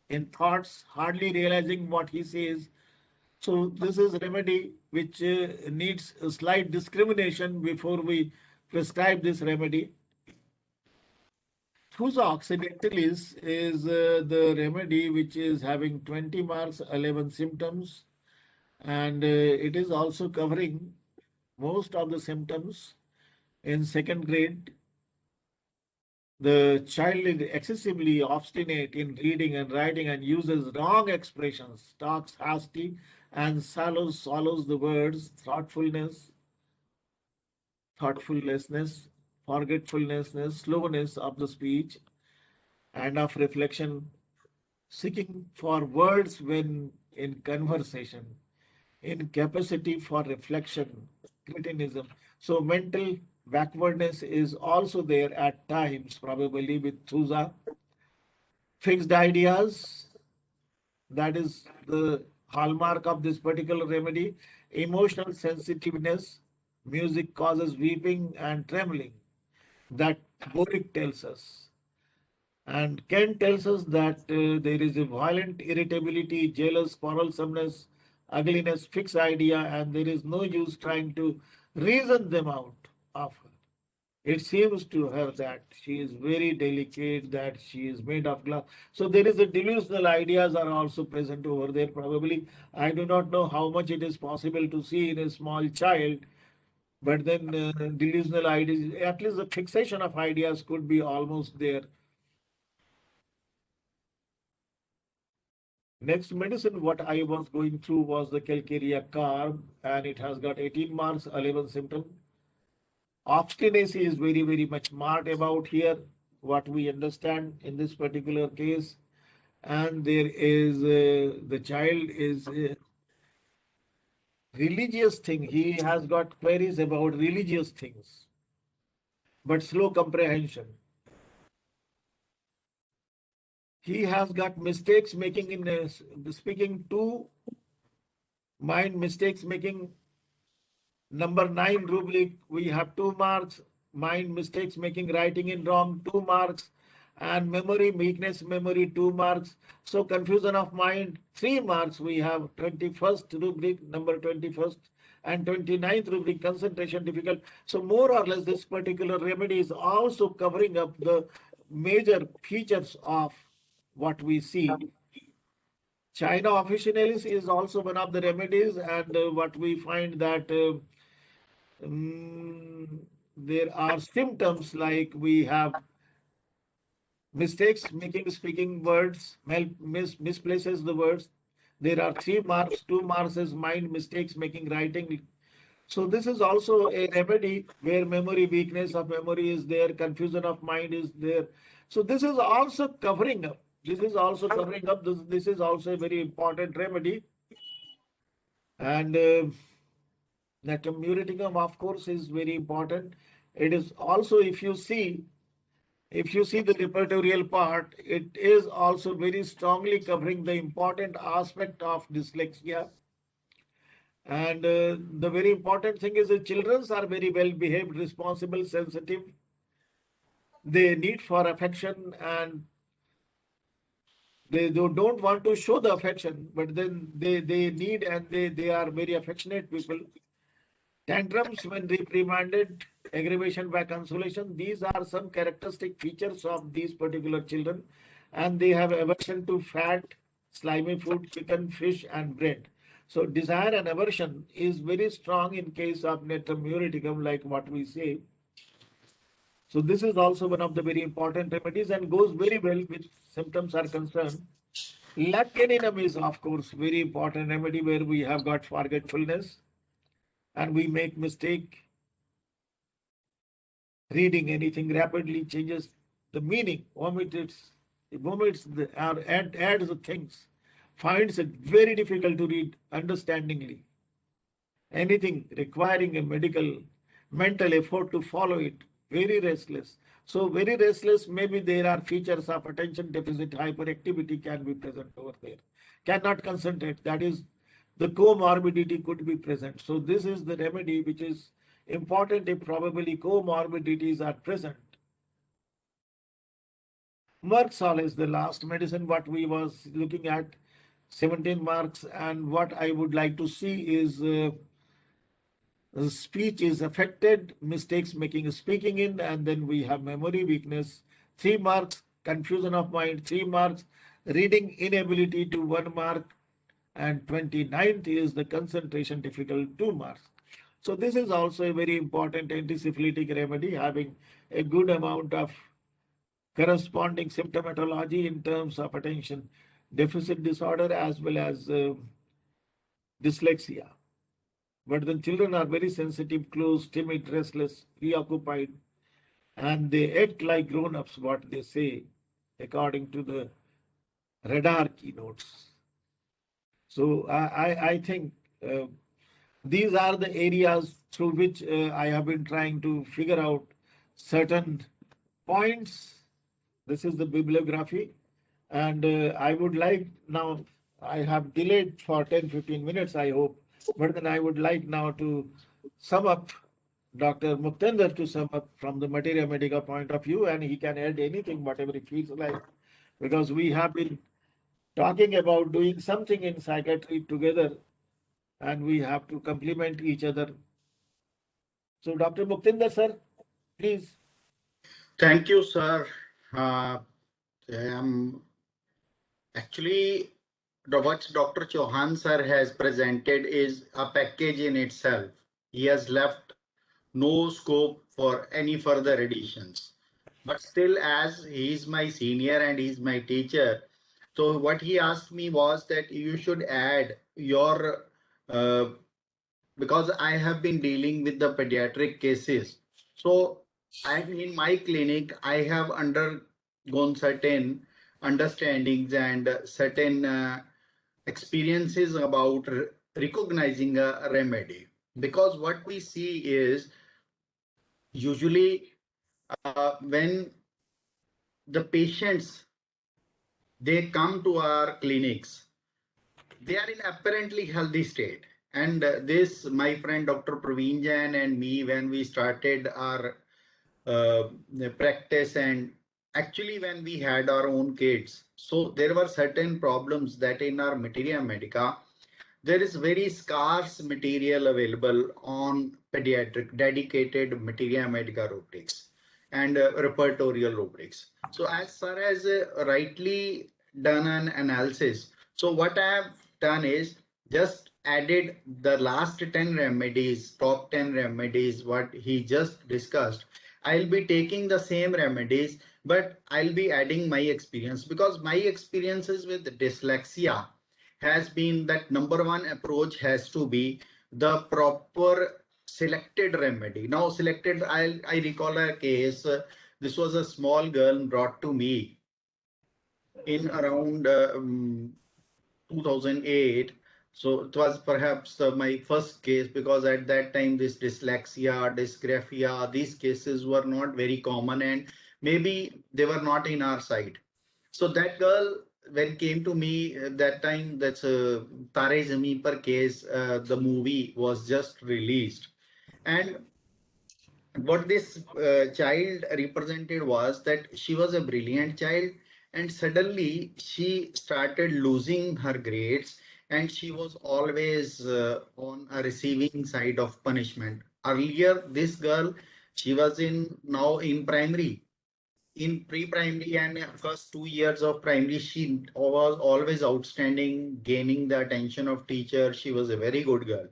in thoughts, hardly realizing what he says. So this is a remedy which needs a slight discrimination before we prescribe this remedy. Thusa occidentalis is the remedy which is having 20 marks, 11 symptoms, and it is also covering most of the symptoms. In second grade, the child is excessively obstinate in reading and writing and uses wrong expressions, talks hasty and swallows the words, thoughtfulness, thoughtfulness, forgetfulness, slowness of the speech and of reflection, seeking for words when in conversation, incapacity for reflection, criticism. So mental backwardness is also there at times, probably with Thusa. Fixed ideas, that is the hallmark of this particular remedy. Emotional sensitiveness, Music causes weeping and trembling. That Boric tells us. And Kent tells us that there is a violent irritability, jealous, quarrelsomeness, ugliness, fixed idea, and there is no use trying to reason them out of her. It seems to her that she is very delicate, that she is made of glass. So there is a delusional ideas are also present over there. Probably, I do not know how much it is possible to see in a small child, but then delusional ideas, at least the fixation of ideas could be almost there. Next medicine, what I was going through was the Calcarea carb, and it has got 18 marks, 11 symptoms. Obstinacy is very, very much marked about here, what we understand in this particular case. And there is, the child is a religious thing. He has got queries about religious things, but slow comprehension. He has got mistakes making in speaking to mind, mistakes making. Number 9 rubric, we have 2 marks. Mind, mistakes making, writing in wrong, 2 marks. And memory, weakness, memory, 2 marks. So confusion of mind, 3 marks. We have 21st rubric, number 21st, and 29th rubric, concentration difficult. So more or less this particular remedy is also covering up the major features of what we see. China officinalis is also one of the remedies, and what we find that there are symptoms like we have mistakes making speaking words, misplaces the words. There are 3 marks, 2 marks is mind, mistakes making, writing. So this is also a remedy where memory, weakness of memory is there, confusion of mind is there. So this is also covering up. This is also covering up. This is also a very important remedy. And natriureticum, of course, is very important. It is also, if you see the repertorial part, it is also very strongly covering the important aspect of dyslexia. And the very important thing is the children are very well behaved, responsible, sensitive. They need for affection, and they don't want to show the affection, but then they need, and they are very affectionate people. Tantrums when reprimanded, aggravation by consolation, these are some characteristic features of these particular children. And they have aversion to fat, slimy food, chicken, fish, and bread. So desire and aversion is very strong in case of natriureticum, like what we say. So this is also one of the very important remedies and goes very well with symptoms are concerned. Lacaninum is, of course, very important remedy where we have got forgetfulness and we make mistake. Reading anything rapidly changes the meaning, omits or adds the things, finds it very difficult to read understandingly. Anything requiring a mental effort to follow it, very restless. So very restless, maybe there are features of attention deficit hyperactivity can be present over there. Cannot concentrate, that is the comorbidity could be present. So this is the remedy which is important if probably comorbidities are present. Merxol is the last medicine what we was looking at, 17 marks, and what I would like to see is speech is affected, mistakes making speaking in, and then we have memory weakness, 3 marks, confusion of mind, 3 marks, reading inability to 1 mark, and 29th is the concentration difficult, 2 marks. So this is also a very important antisyphilitic remedy having a good amount of corresponding symptomatology in terms of attention deficit disorder as well as dyslexia. But the children are very sensitive, close, timid, restless, preoccupied, and they act like grown-ups, what they say, according to the radar keynotes. So I think these are the areas through which I have been trying to figure out certain points. This is the bibliography. And I would like now, I have delayed for 10-15 minutes, I hope, but then I would like now to sum up Dr. Muktender to sum up from the Materia Medica point of view, and he can add anything, whatever he feels like, because we have been talking about doing something in psychiatry together, and we have to complement each other. So, Dr. Muktender, sir, please. Thank you, sir. Actually, what Dr. Chauhan sir has presented is a package in itself. He has left no scope for any further additions. But still, as he is my senior and he's my teacher, so what he asked me was that you should add your, because I have been dealing with the pediatric cases. So in my clinic, I have undergone certain understandings and certain experiences about recognizing a remedy. Because what we see is usually when the patients they come to our clinics, they are in apparently healthy state. And this, my friend Dr. Praveen Jain and me, when we started our practice, and actually when we had our own kids, so there were certain problems that in our Materia Medica, there is very scarce material available on pediatric dedicated Materia Medica rubrics and repertorial rubrics. So as far as rightly done an analysis, so what I have done is just added the last 10 remedies, top 10 remedies, what he just discussed. I'll be taking the same remedies, but I'll be adding my experience, because my experiences with dyslexia has been that number one approach has to be the proper selected remedy. Now selected, I recall a case. This was a small girl brought to me in around 2008. So it was perhaps my first case, because at that time this dyslexia, dysgraphia, these cases were not very common, and maybe they were not in our side. So that girl, when came to me that time, that's a Tare Zameen Par case, the movie was just released. And what this child represented was that she was a brilliant child, and suddenly she started losing her grades, and she was always on a receiving side of punishment. Earlier, this girl, she was in now in primary, in pre-primary and first 2 years of primary, she was always outstanding, gaining the attention of teacher. She was a very good girl.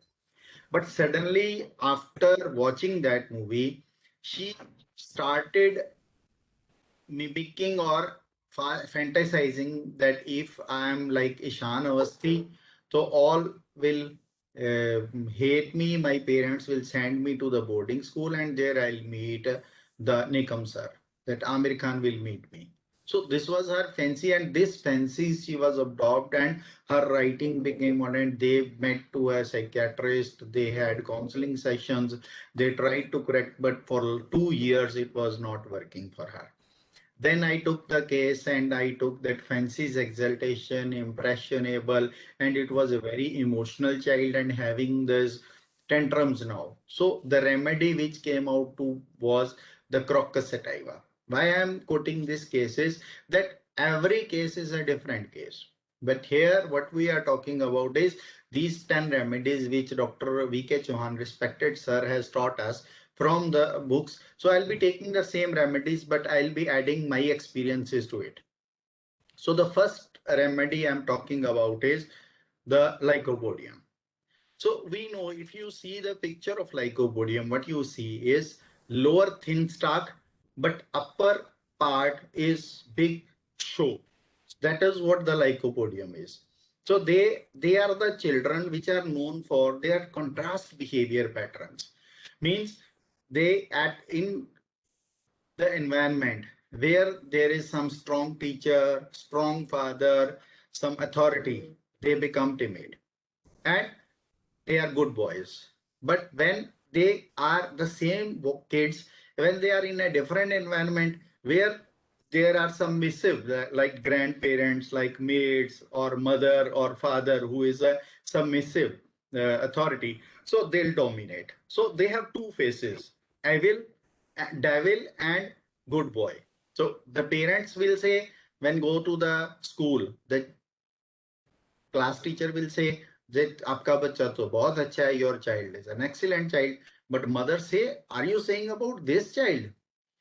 But suddenly, after watching that movie, she started mimicking or fantasizing that if I'm like Ishan Awasthi, so all will hate me. My parents will send me to the boarding school, and there I'll meet the Nikam sir, that Amir Khan will meet me. So this was her fancy, and this fancy she was absorbed, and her writing became one. And they met to a psychiatrist. They had counseling sessions. They tried to correct, but for 2 years it was not working for her. Then I took the case and I took that fancy's exaltation, impressionable, and it was a very emotional child and having this tantrums now. So the remedy which came out to was the crocus sativa. Why I am quoting this case is that every case is a different case. But here what we are talking about is these 10 remedies which Dr. V.K. Chauhan, respected sir, has taught us from the books. So I'll be taking the same remedies, but I'll be adding my experiences to it. So the first remedy I'm talking about is the lycopodium. So we know, if you see the picture of lycopodium, what you see is lower thin stalk, but upper part is big show. That is what the lycopodium is. So they are the children which are known for their contrast behavior patterns. Means they at in the environment where there is some strong teacher, strong father, some authority, they become timid and they are good boys. But when they are the same kids, when they are in a different environment where there are some missive, like grandparents, like maids or mother or father who is a submissive authority. So they'll dominate. So they have two faces, devil and good boy. So the parents will say, when go to the school, the class teacher will say that आपका बच्चा तो बहुत अच्छा है, your child is an excellent child. But mother say, are you saying about this child?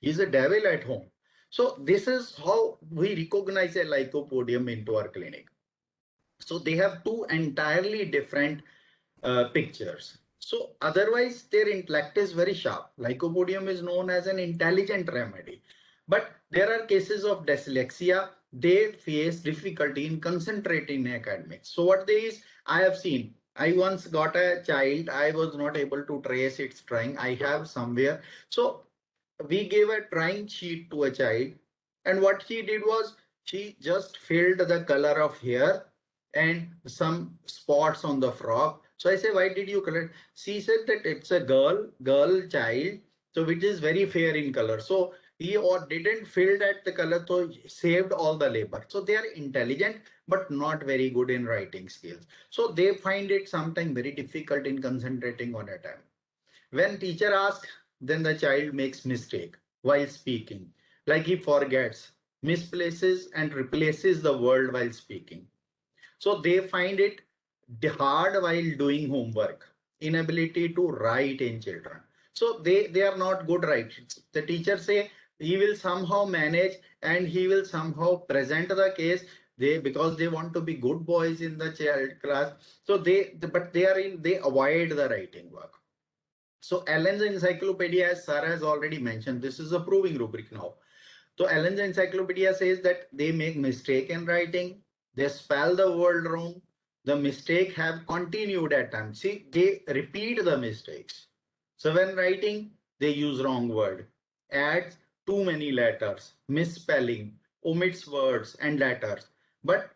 He's a devil at home. So this is how we recognize a lycopodium into our clinic. So they have two entirely different pictures. So otherwise their intellect is very sharp. Lycopodium is known as an intelligent remedy. But there are cases of dyslexia. They face difficulty in concentrating in academics. So what they is, I have seen, I once got a child, I was not able to trace its drawing. I have somewhere. So we gave a drawing sheet to a child, and what she did was she just filled the color of hair and some spots on the frock. So I say, why did you color? She said that it's a girl child, so which is very fair in color. So he or didn't fill that the color, so saved all the labor. So they are intelligent but not very good in writing skills. So they find it sometimes very difficult in concentrating on a time. When teacher asks, then the child makes mistake while speaking, like he forgets, misplaces and replaces the word while speaking. So they find it hard while doing homework, inability to write in children. So they are not good writers. The teacher say he will somehow manage and he will somehow present the case. Because they want to be good boys in the child class. So they avoid the writing work. So Allen's encyclopedia, as Sarah has already mentioned, this is a proving rubric now. So Allen's encyclopedia says that they make mistake in writing, they spell the word wrong, the mistake have continued at times. See, they repeat the mistakes. So when writing, they use wrong word, adds too many letters, misspelling, omits words and letters. But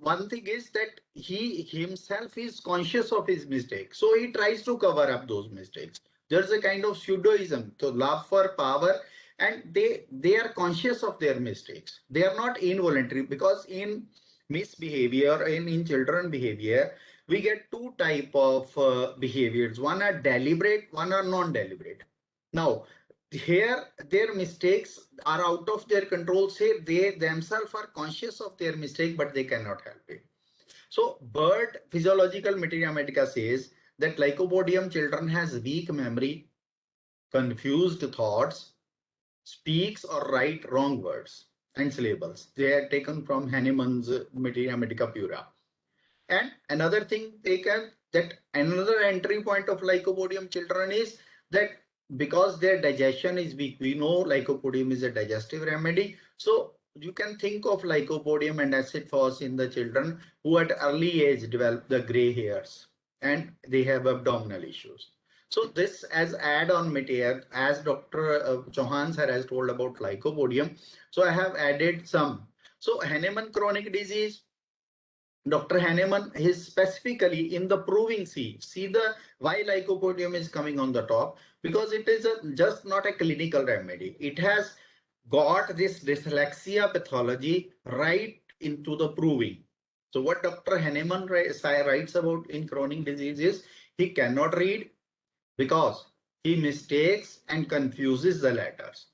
one thing is that he himself is conscious of his mistake. So he tries to cover up those mistakes. There's a kind of pseudoism, so love for power, and they are conscious of their mistakes. They are not involuntary, because in misbehavior, in children behavior, we get two type of behaviors. One are deliberate, one are non-deliberate. Now here their mistakes are out of their control. Say they themselves are conscious of their mistake, but they cannot help it. So Bird Physiological Materia Medica says that Lycopodium children has weak memory, confused thoughts, speaks or write wrong words and syllables. They are taken from Hahnemann's Materia Medica Pura. And another thing another entry point of Lycopodium children is that because their digestion is weak, we know Lycopodium is a digestive remedy. So you can think of Lycopodium and acid fos in the children who at early age develop the gray hairs and they have abdominal issues. So this as add-on material, as Dr. Chauhan sir has told about Lycopodium. So I have added some. So Hahnemann chronic disease, Dr. Hahnemann is specifically in the proving see the why Lycopodium is coming on the top, because it is just not a clinical remedy. It has got this dyslexia pathology right into the proving. So what Dr. Hahnemann writes about in chronic disease is he cannot read because he mistakes and confuses the letters.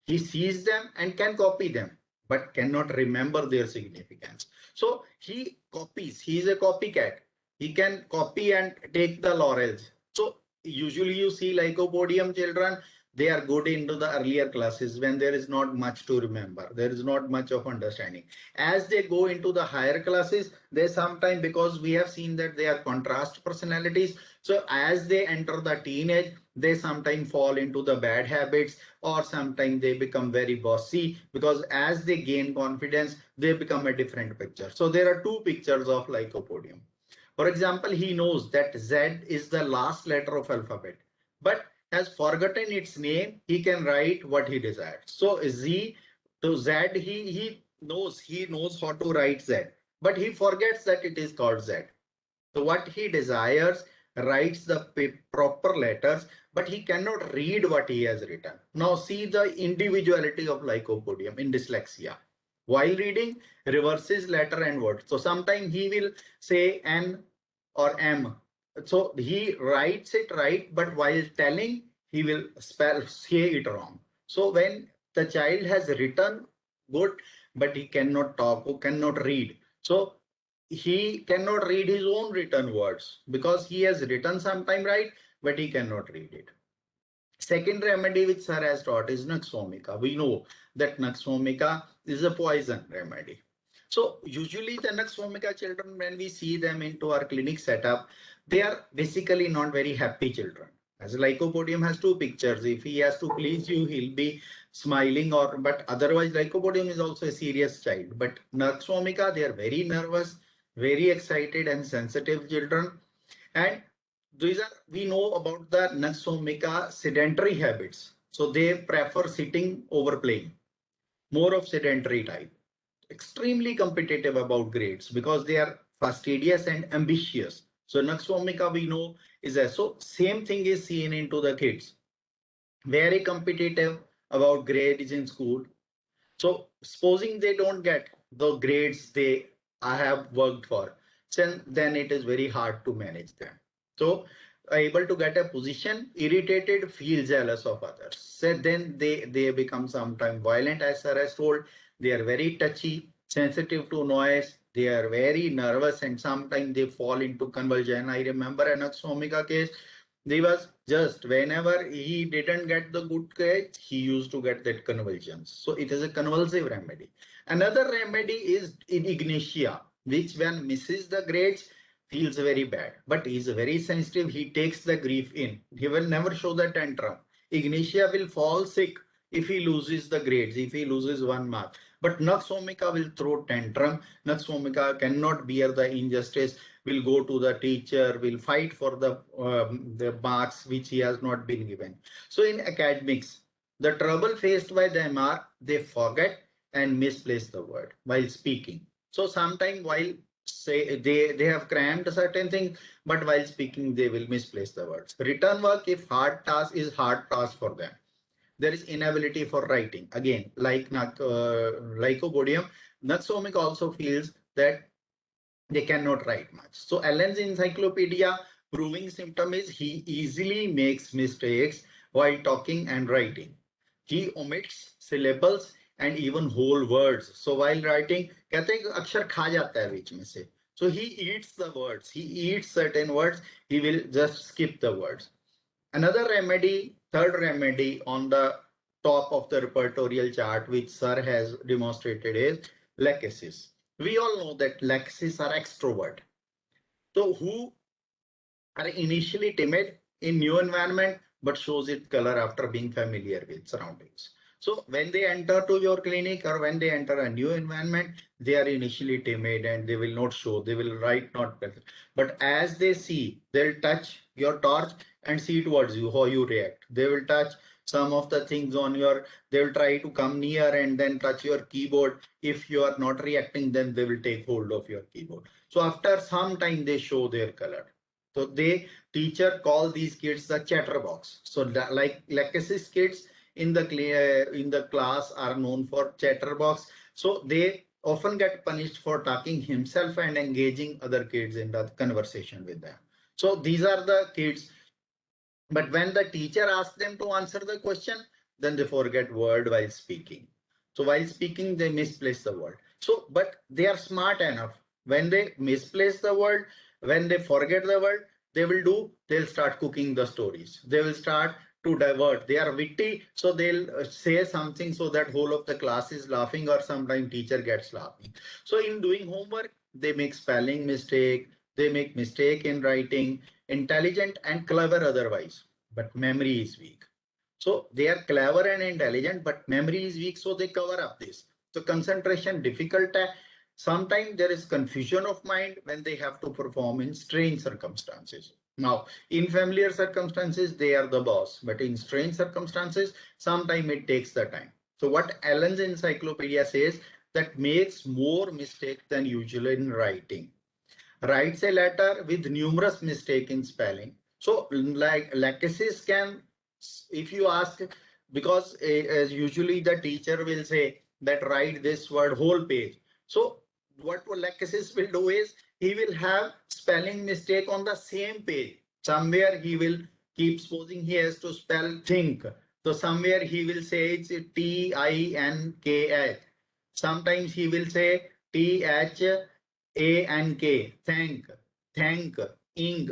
He sees them and can copy them, but cannot remember their significance. So he copies, he is a copycat. He can copy and take the laurels. So usually you see Lycopodium children, they are good into the earlier classes when there is not much to remember. There is not much of understanding. As they go into the higher classes, they sometimes, because we have seen that they are contrast personalities. So as they enter the teenage, they sometimes fall into the bad habits, or sometimes they become very bossy, because as they gain confidence, they become a different picture. So there are two pictures of Lycopodium. For example, he knows that Z is the last letter of alphabet, but has forgotten its name. He can write what he desires. So Z to Z, he knows how to write Z, but he forgets that it is called Z. So what he desires, writes the proper letters, but he cannot read what he has written. Now see the individuality of Lycopodium in dyslexia. While reading, reverses letter and word. So sometimes he will say N or M So he writes it right, but while telling, he will say it wrong. So when the child has written good, but he cannot talk or cannot read, so he cannot read his own written words because he has written sometime right, but he cannot read it. Second remedy which sir has taught is Naxomika. We know that Naxomika is a poison remedy. So usually the Naxomika children, when we see them into our clinic setup, they are basically not very happy children. As Lycopodium has two pictures. If he has to please you, he'll be smiling, or but otherwise Lycopodium is also a serious child. But Naxomika, they are very nervous, very excited and sensitive children. And these are, we know about the Naxomika sedentary habits. So they prefer sitting over playing, more of sedentary type, extremely competitive about grades because they are fastidious and ambitious. So Naxomika we know is a, so same thing is seen into the kids, very competitive about grades in school. So supposing they don't get the grades they I have worked for, then it is very hard to manage them. So able to get a position, irritated, feel jealous of others. So then they become sometimes violent, as sir has told. They are very touchy, sensitive to noise. They are very nervous, and sometimes they fall into convulsion. I remember an Aksomika case. He was just whenever he didn't get the good grades, he used to get that convulsions. So it is a convulsive remedy. Another remedy is in Ignatia, which when misses the grades, feels very bad. But he is very sensitive. He takes the grief in. He will never show the tantrum. Ignatia will fall sick if he loses the grades, if he loses 1 mark. But Naxomika will throw tantrum. Naxomika cannot bear the injustice, will go to the teacher, will fight for the marks which he has not been given. So in academics, the trouble faced by them are they forget and misplace the word while speaking. So sometimes while say they have crammed certain things, but while speaking they will misplace the words. Written work, if hard task is hard task for them, there is inability for writing. Again, like Lycopodium, Naxomik also feels that they cannot write much. So Allen's encyclopedia proving symptom is he easily makes mistakes while talking and writing. He omits syllables and even whole words. So while writing, कहते हैं अक्षर खा जाता है बीच में से. So he eats the words. He eats certain words. He will just skip the words. Another remedy, third remedy on the top of the repertorial chart, which sir has demonstrated, is lachesis. We all know that lachesis are extrovert. So who are initially timid in new environment, but shows its color after being familiar with surroundings. So when they enter to your clinic or when they enter a new environment, they are initially timid and they will not show, they will write not better. But as they see, they'll touch your torch and see towards you, how you react. They will touch some of the things on your, they will try to come near and then touch your keyboard. If you are not reacting, then they will take hold of your keyboard. So after some time, they show their color. So they teacher call these kids the chatterbox. So like lachesis kids in the class are known for chatterbox. So they often get punished for talking himself and engaging other kids in the conversation with them. So these are the kids. But when the teacher asks them to answer the question, then they forget word while speaking. So while speaking, they misplace the word. So, but they are smart enough. When they misplace the word, when they forget the word, they'll start cooking the stories. They will start to divert. They are witty, so they'll say something so that whole of the class is laughing, or sometimes teacher gets laughing. So in doing homework, they make spelling mistake, they make mistake in writing, intelligent and clever otherwise, but memory is weak. So they are clever and intelligent, but memory is weak, so they cover up this. So concentration difficult. Sometimes there is confusion of mind when they have to perform in strange circumstances. Now, in familiar circumstances, they are the boss, but in strange circumstances, sometimes it takes the time. So what Allen's encyclopedia says, that makes more mistakes than usual in writing. Writes a letter with numerous mistakes in spelling. So like lachesis can, if you ask, because as usually the teacher will say that write this word whole page. So what lachesis will do is he will have spelling mistake on the same page. Somewhere he will keep supposing he has to spell think. So somewhere he will say it's TINKH. Sometimes he will say THANK, thank, ing,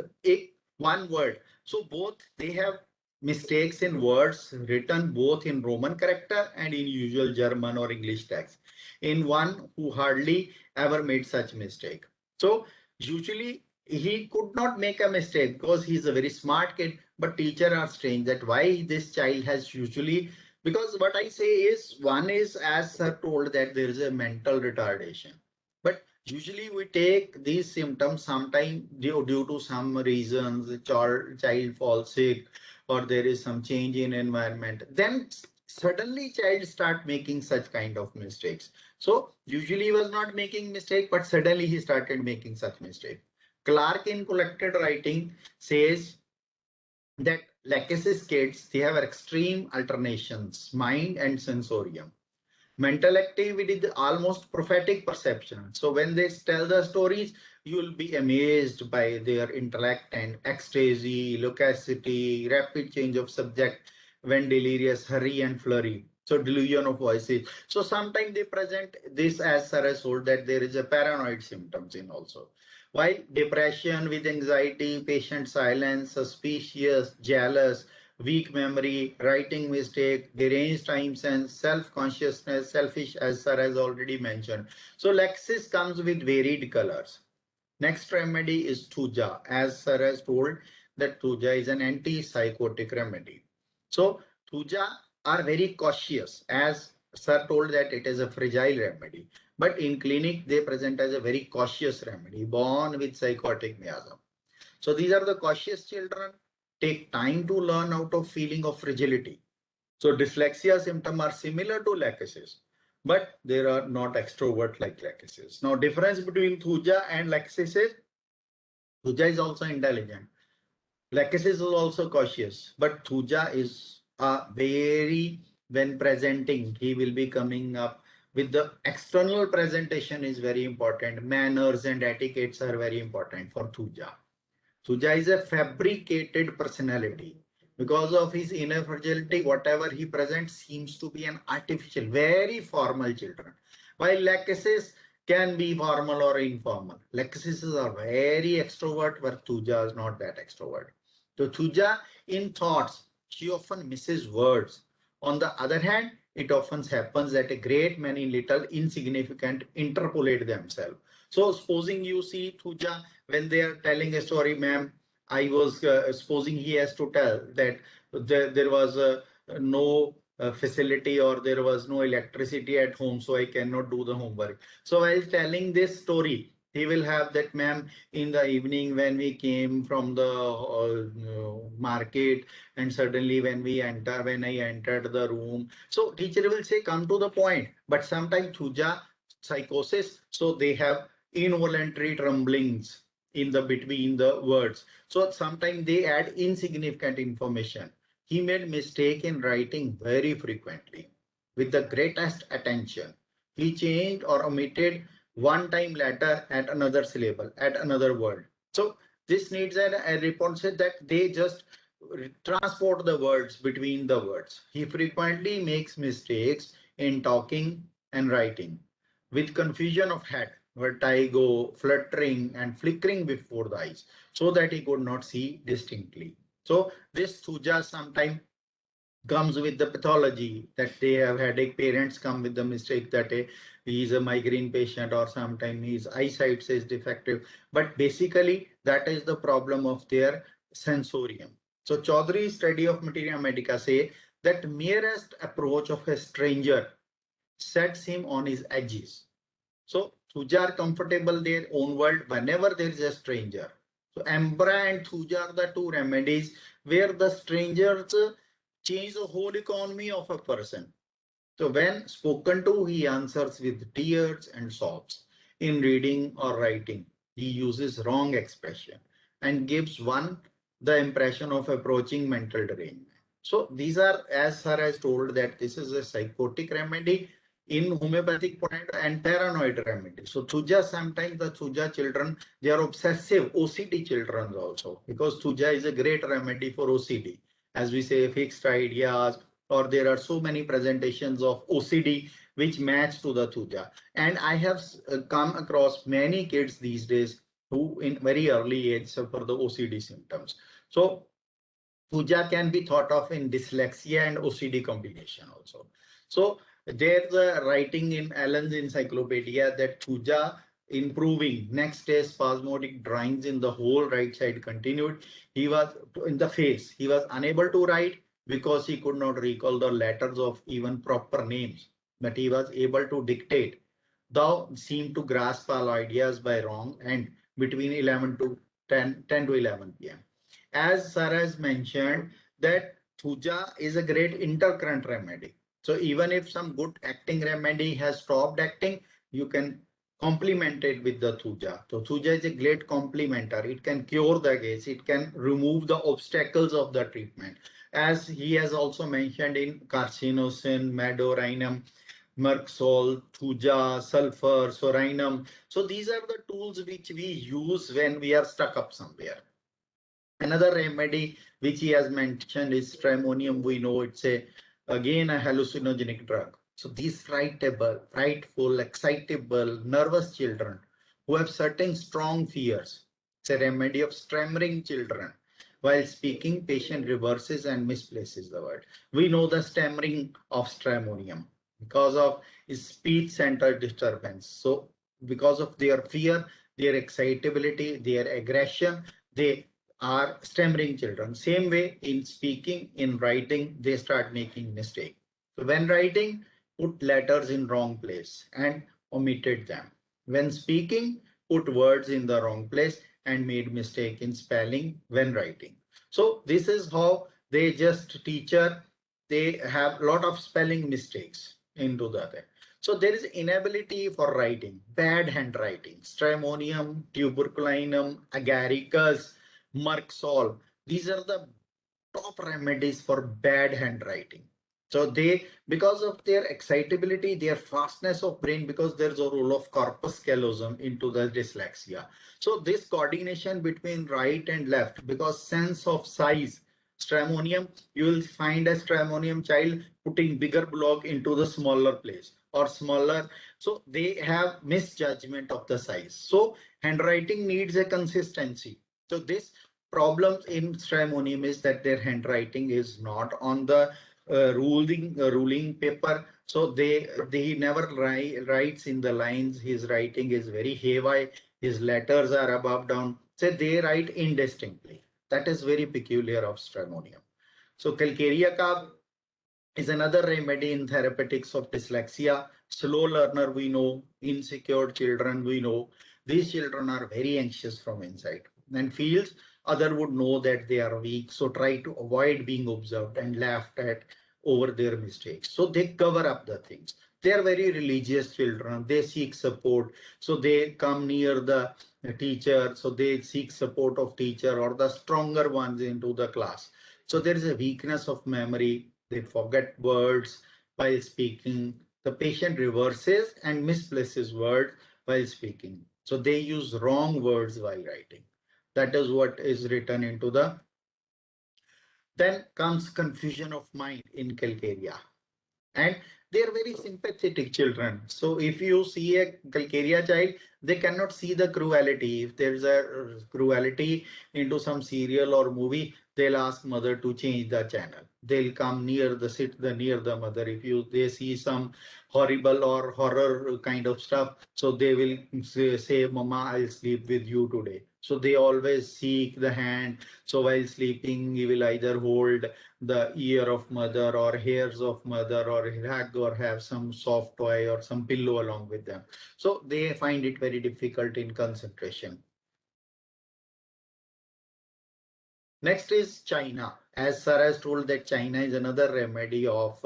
one word. So both they have mistakes in words written both in Roman character and in usual German or English text. In one who hardly ever made such mistake. So usually he could not make a mistake because he's a very smart kid, but teacher are strange that why this child has usually, because what I say is one is as sir told that there is a mental retardation, but usually we take these symptoms sometime due to some reasons, the child falls sick or there is some change in environment, then suddenly child start making such kind of mistakes. So usually he was not making mistake, but suddenly he started making such mistake. Clark in collected writing says that Lacaze's kids, they have extreme alternations, mind and sensorium. Mental activity is almost prophetic perception. So when they tell the stories, you will be amazed by their intellect and ecstasy, loquacity, rapid change of subject when delirious, hurry and flurry. So delusion of voices. So sometimes they present this as Sarah told that there is a paranoid symptoms in also. While depression with anxiety, patient silence, suspicious, jealous, weak memory, writing mistake, deranged time sense, self-consciousness, selfish, as sir has already mentioned. So Lexis comes with varied colors. Next remedy is Thuja, as sir has told that Thuja is an antipsychotic remedy. So Thuja are very cautious, as sir told that it is a fragile remedy. But in clinic, they present as a very cautious remedy, born with psychotic miasm. So these are the cautious children, take time to learn out of feeling of fragility. So dyslexia symptoms are similar to Lacaze's, but they are not extrovert like Lacaze's. Now difference between Thuja and Lacaze's is Thuja is also intelligent. Lacaze's is also cautious, but Thuja is very, when presenting, he will be coming up with the external presentation is very important. Manners and etiquettes are very important for Thuja. Suja is a fabricated personality. Because of his inner fragility, whatever he presents seems to be an artificial, very formal children. While Lachesis can be formal or informal. Lachesis are very extrovert, where Thuja is not that extrovert. So Thuja in thoughts, she often misses words. On the other hand, it often happens that a great many little insignificant interpolate themselves. So supposing you see Thuja when they are telling a story, ma'am, I was supposing he has to tell that there was no facility or there was no electricity at home, so I cannot do the homework. So while telling this story, he will have that, ma'am, in the evening when we came from the market and suddenly when I entered the room. So teacher will say, come to the point. But sometimes Thuja psychosis, so they have involuntary tremblings in the between the words. So sometimes they add insignificant information. He made mistake in writing very frequently with the greatest attention. He changed or omitted one time letter at another syllable, at another word. So this needs a report said that they just transport the words between the words. He frequently makes mistakes in talking and writing with confusion of head, vertigo, fluttering and flickering before the eyes so that he could not see distinctly. So this Thuja sometimes comes with the pathology that they have headache. Parents come with the mistake that he is a migraine patient or sometimes his eyesight is defective. But basically that is the problem of their sensorium. So Chaudhary's study of materia medica say that merest approach of a stranger sets him on his edges. So Thuja are comfortable their own world whenever there is a stranger. So Ambra and Thuja are the two remedies where the strangers change the whole economy of a person. So when spoken to, he answers with tears and sobs. In reading or writing, he uses wrong expression and gives one the impression of approaching mental derangement. So these are, as sir has told, that this is a psychotic remedy in homeopathic point and paranoid remedy. So Thuja, sometimes the Thuja children, they are obsessive OCD children also, because Thuja is a great remedy for OCD. As we say, fixed ideas, or there are so many presentations of OCD which match to the Thuja. And I have come across many kids these days who in very early age suffer the OCD symptoms. So Thuja can be thought of in dyslexia and OCD combination also. So there's a writing in Allen's encyclopedia that Thuja improving next day spasmodic drawings in the whole right side continued. He was in the face. He was unable to write because he could not recall the letters of even proper names, but he was able to dictate. Thou seemed to grasp all ideas by wrong and between 11 to 10 to 11 p.m. As Sir has mentioned, that Thuja is a great intercurrent remedy. So even if some good acting remedy has stopped acting, you can complement it with the Thuja. So Thuja is a great complementer. It can cure the case. It can remove the obstacles of the treatment. As he has also mentioned in carcinosin, medorinum, Merxol, Thuja, sulfur, sorinum. So these are the tools which we use when we are stuck up somewhere. Another remedy which he has mentioned is stramonium. We know it's again a hallucinogenic drug. So these frightful, excitable, nervous children who have certain strong fears, it's a remedy of stammering children. While speaking, patient reverses and misplaces the word. We know the stammering of stramonium because of his speech center disturbance. So because of their fear, their excitability, their aggression, they are stammering children. Same way in speaking, in writing, they start making mistake. So when writing, put letters in wrong place and omitted them. When speaking, put words in the wrong place and made mistake in spelling when writing. So this is how they just teacher, they have a lot of spelling mistakes into the thing. So there is inability for writing, bad handwriting, stramonium, tuberculinum, agaricus, Merxol. These are the top remedies for bad handwriting. So they, because of their excitability, their fastness of brain, because there's a role of corpus callosum into the dyslexia. So this coordination between right and left, because sense of size, stramonium, you will find a stramonium child putting bigger block into the smaller place or smaller. So they have misjudgment of the size. So handwriting needs a consistency. So this problem in stramonium is that their handwriting is not on the ruling paper. So they never writes in the lines. His writing is very haywire. His letters are above down. So they write indistinctly. That is very peculiar of stramonium. So calcarea carb is another remedy in therapeutics of dyslexia. Slow learner we know, insecure children we know. These children are very anxious from inside and feels other would know that they are weak. So try to avoid being observed and laughed at over their mistakes. So they cover up the things. They are very religious children. They seek support. So they come near the teacher. So they seek support of teacher or the stronger ones into the class. So there is a weakness of memory. They forget words while speaking. The patient reverses and misplaces words while speaking. So they use wrong words while writing. That is what is written into the. Then comes confusion of mind in calcarea. And they are very sympathetic children. So if you see a calcarea child, they cannot see the cruelty. If there's a cruelty into some serial or movie, they'll ask mother to change the channel. They'll come near near the mother. If they see some horrible or horror kind of stuff, so they will say, Mama, I'll sleep with you today. So they always seek the hand. So while sleeping, he will either hold the ear of mother or hairs of mother or hug or have some soft toy or some pillow along with them. So they find it very difficult in concentration. Next is China. As Sir has told that China is another remedy of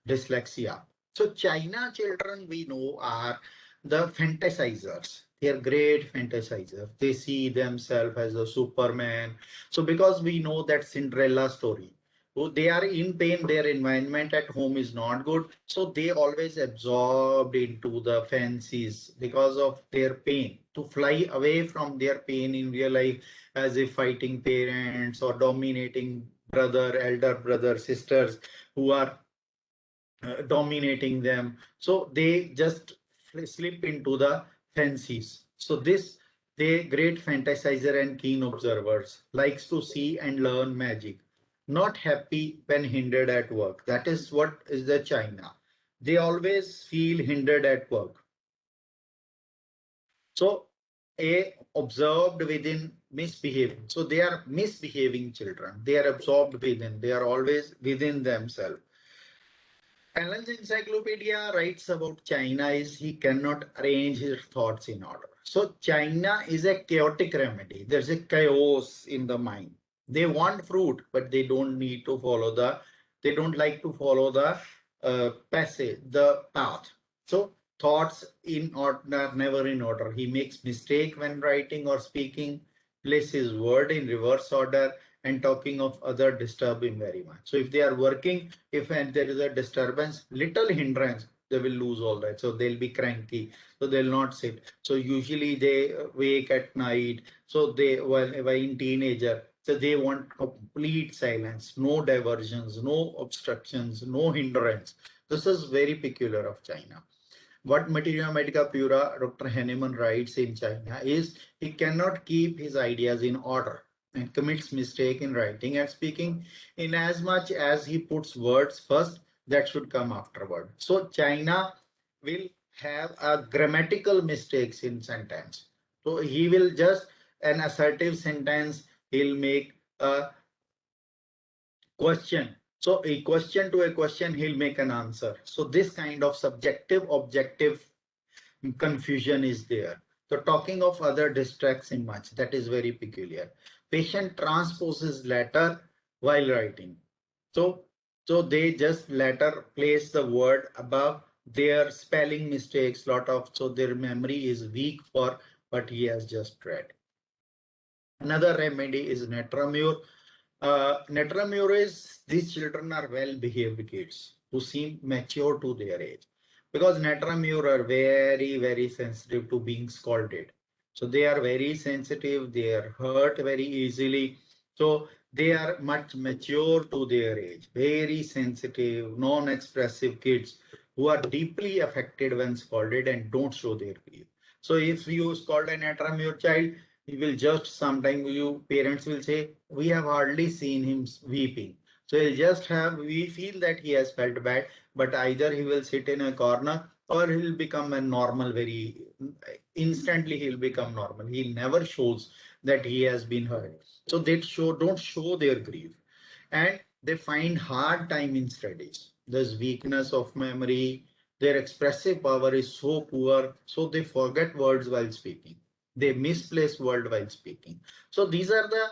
dyslexia. So China children we know are the fantasizers. They are great fantasizers. They see themselves as a Superman. So because we know that Cinderella story, they are in pain, their environment at home is not good, so they always absorbed into the fancies because of their pain, to fly away from their pain in real life, as if fighting parents or dominating brother, elder brother, sisters who are dominating them. So they just slip into the fancies. So this, they great fantasizer and keen observers, likes to see and learn magic, not happy when hindered at work. That is what is the China. They always feel hindered at work. So a observed within misbehaving. So they are misbehaving children. They are absorbed within. They are always within themselves. Allen's encyclopedia writes about China is he cannot arrange his thoughts in order. So China is a chaotic remedy. There's a chaos in the mind. They want fruit, but they don't need to follow the, they don't like to follow the passage, the path. So thoughts in order, never in order. He makes mistake when writing or speaking, places word in reverse order, and talking of other disturb him very much. So if they are working, if and there is a disturbance, little hindrance, they will lose all that. So they'll be cranky. So they'll not sit. So usually they wake at night. So they, while in teenager, so they want complete silence, no diversions, no obstructions, no hindrance. This is very peculiar of China. What Materia Medica Pura, Dr. Henneman writes in China is he cannot keep his ideas in order and commits mistake in writing and speaking, in as much as he puts words first that should come afterward. So China will have a grammatical mistakes in sentence. So he will just an assertive sentence, he'll make a question. So a question to a question, he'll make an answer. So this kind of subjective objective confusion is there. So talking of other distracts him much. That is very peculiar. Patient transposes letter while writing. So they just letter place the word above their spelling mistakes, lot of, so their memory is weak for what he has just read. Another remedy is Netramure. Netramure is these children are well behaved kids who seem mature to their age, because Netramure are very, very sensitive to being scolded. So they are very sensitive, they are hurt very easily. So they are much mature to their age, very sensitive, non-expressive kids who are deeply affected when scolded and don't show their grief. So if you scold an Netramure child, he will just sometimes you parents will say, we have hardly seen him weeping. So he'll just have, we feel that he has felt bad, but either he will sit in a corner or he'll become a normal very instantly, he'll become normal. He never shows that he has been hurt. So they don't show their grief, and they find hard time in studies. There's weakness of memory. Their expressive power is so poor, so they forget words while speaking. They misplace word while speaking. So these are the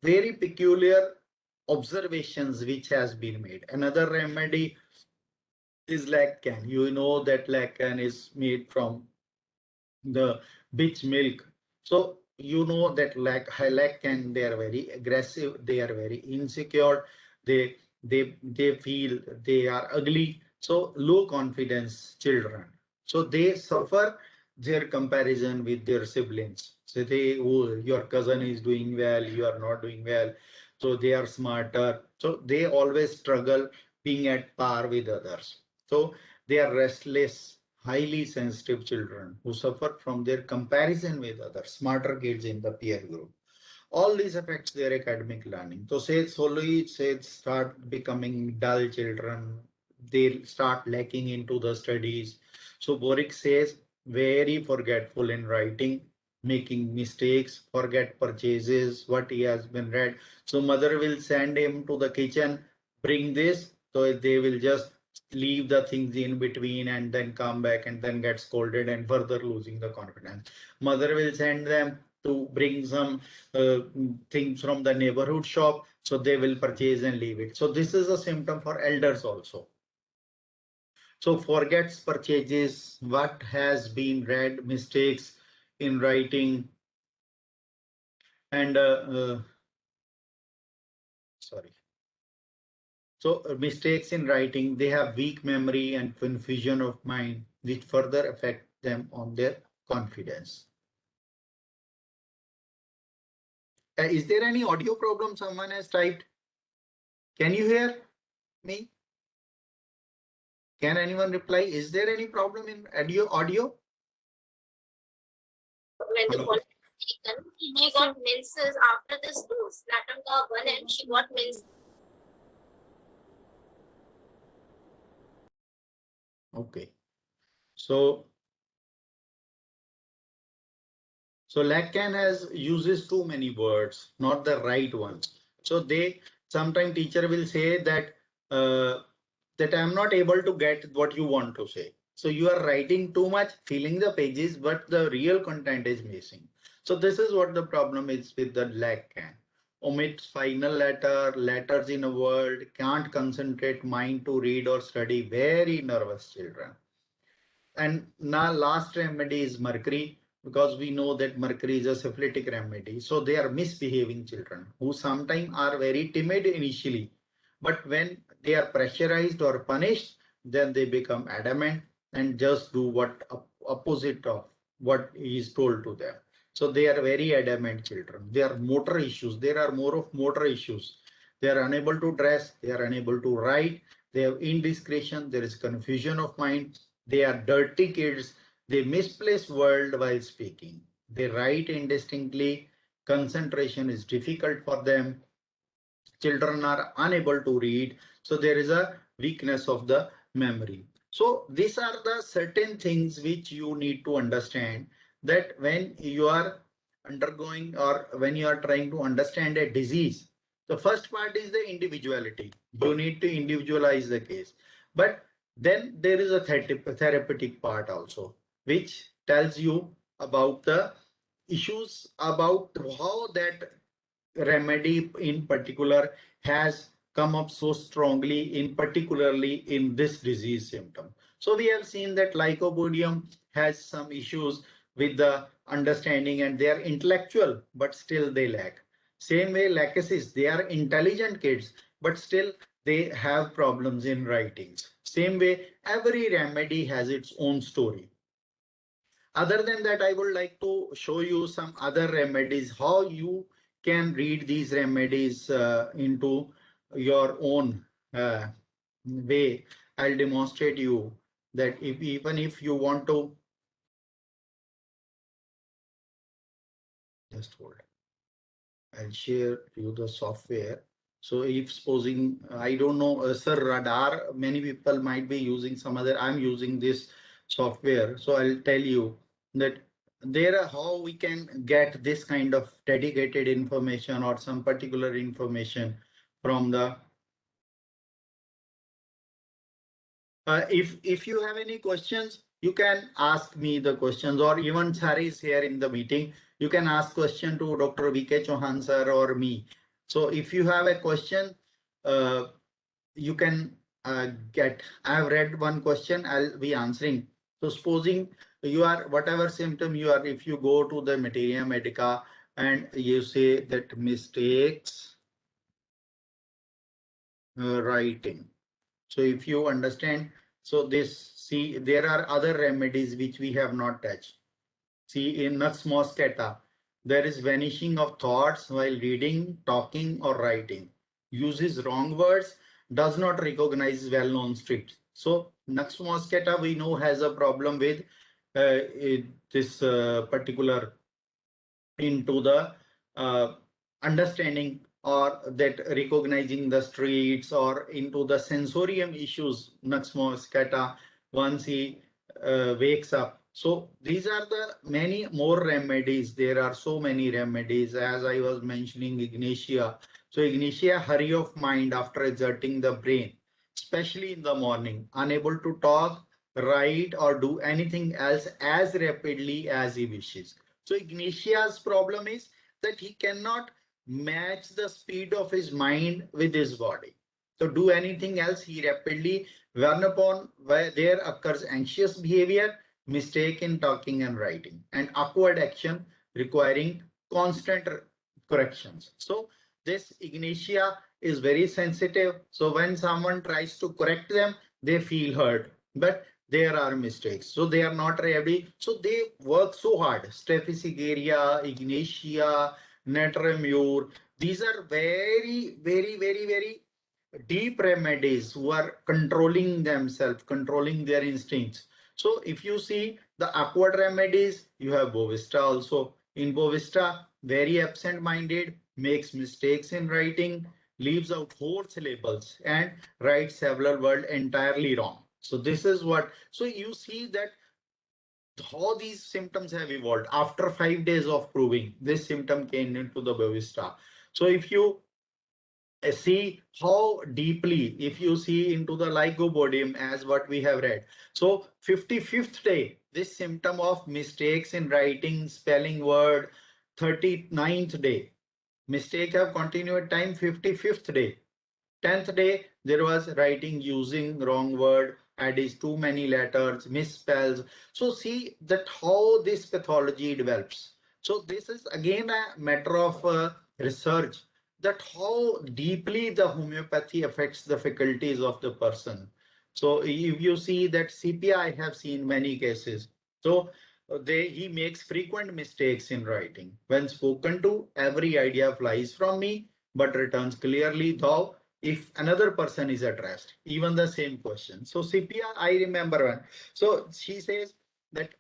very peculiar observations which has been made. Another remedy is Laccan. You know that Laccan is made from the bitch milk. So you know that Laccan, they are very aggressive, they are very insecure, they feel they are ugly. So low confidence children. So they suffer their comparison with their siblings. So they, oh, your cousin is doing well, you are not doing well. So they are smarter. So they always struggle being at par with others. So they are restless, highly sensitive children who suffer from their comparison with other smarter kids in the peer group. All these affects their academic learning. So say slowly, say start becoming dull children. They start lacking into the studies. So Boric says very forgetful in writing, making mistakes, forget purchases, what he has been read. So mother will send him to the kitchen, bring this. So they will just leave the things in between and then come back and then get scolded and further losing the confidence. Mother will send them to bring some things from the neighborhood shop, so they will purchase and leave it. So this is a symptom for elders also. So forgets purchases, what has been read, mistakes in writing, and sorry. So mistakes in writing, they have weak memory and confusion of mind, which further affect them on their confidence. Is there any audio problem someone has typed? Can you hear me? Can anyone reply? Is there any problem in audio? When the call was taken, she got menses after this dose. Latanka 1 and she got menses. Okay. So Lacan has uses too many words, not the right ones. So sometimes teacher will say that that I'm not able to get what you want to say. So you are writing too much, filling the pages, but the real content is missing. So this is what the problem is with the Lacan. Omits final letters in a word, can't concentrate mind to read or study, very nervous children. And now last remedy is mercury, because we know that mercury is a syphilitic remedy. So they are misbehaving children who sometimes are very timid initially, but when they are pressurized or punished, then they become adamant and just do what opposite of what is told to them. So they are very adamant children. They are motor issues. There are more of motor issues. They are unable to dress. They are unable to write. They have indiscretion. There is confusion of mind. They are dirty kids. They misplace word while speaking. They write indistinctly. Concentration is difficult for them. Children are unable to read. So there is a weakness of the memory. So these are the certain things which you need to understand, that when you are undergoing or when you are trying to understand a disease, the first part is the individuality. You need to individualize the case. But then there is a therapeutic part also, which tells you about the issues, about how that remedy in particular has come up so strongly in particularly in this disease symptom. So we have seen that lycopodium has some issues with the understanding and they are intellectual, but still they lack. Same way lachesis, they are intelligent kids, but still they have problems in writings. Same way, every remedy has its own story. Other than that, I would like to show you some other remedies, how you can read these remedies into your own way. I'll demonstrate you that even if you want to, just hold. I'll share you the software. So if supposing, I don't know, Sir Radar, many people might be using some other, I'm using this software. So I'll tell you that there are how we can get this kind of dedicated information or some particular information from the if you have any questions, you can ask me the questions, or even Sari is here in the meeting. You can ask question to Dr. VK Chauhan sir or me. So if you have a question, you can get. I have read one question. I'll be answering. So supposing you are whatever symptom you are, if you go to the Materia Medica and you say that mistakes writing. So if you understand, so this, see, there are other remedies which we have not touched. See, in Nux moscata, there is vanishing of thoughts while reading, talking, or writing. Uses wrong words, does not recognize well-known streets. So Nux moscata we know has a problem with this particular into the understanding or that recognizing the streets or into the sensorium issues Nux moscata once he wakes up. So these are the many more remedies. There are so many remedies, as I was mentioning Ignatia. So Ignatia, hurry of mind after exerting the brain, especially in the morning, unable to talk, write, or do anything else as rapidly as he wishes. So Ignatia's problem is that he cannot match the speed of his mind with his body. So do anything else, he rapidly, when upon where there occurs anxious behavior, mistake in talking and writing, and awkward action requiring constant corrections. So this Ignatia is very sensitive. So when someone tries to correct them, they feel hurt. But there are mistakes. So they are not ready. So they work so hard. Staphylococcus, Ignatia, Natramure. These are very, very, very, very deep remedies who are controlling themselves, controlling their instincts. So if you see the upward remedies, you have Bovista also. In Bovista, very absent-minded, makes mistakes in writing, leaves out whole syllables and writes several words entirely wrong. So this is what, so you see that how these symptoms have evolved. After 5 days of proving, this symptom came into the Bovista. So if you see how deeply, if you see into the Lycopodium as what we have read. So 55th day, this symptom of mistakes in writing, spelling word, 39th day, mistake have continued time 55th day. 10th day, there was writing using wrong word, adds too many letters, misspells. So see that how this pathology develops. So this is again a matter of research, that how deeply the homeopathy affects the faculties of the person. So if you see that CPI, I have seen many cases. So he makes frequent mistakes in writing. When spoken to, every idea flies from me, but returns clearly, though if another person is addressed, even the same question. So CPI, I remember one. So she says that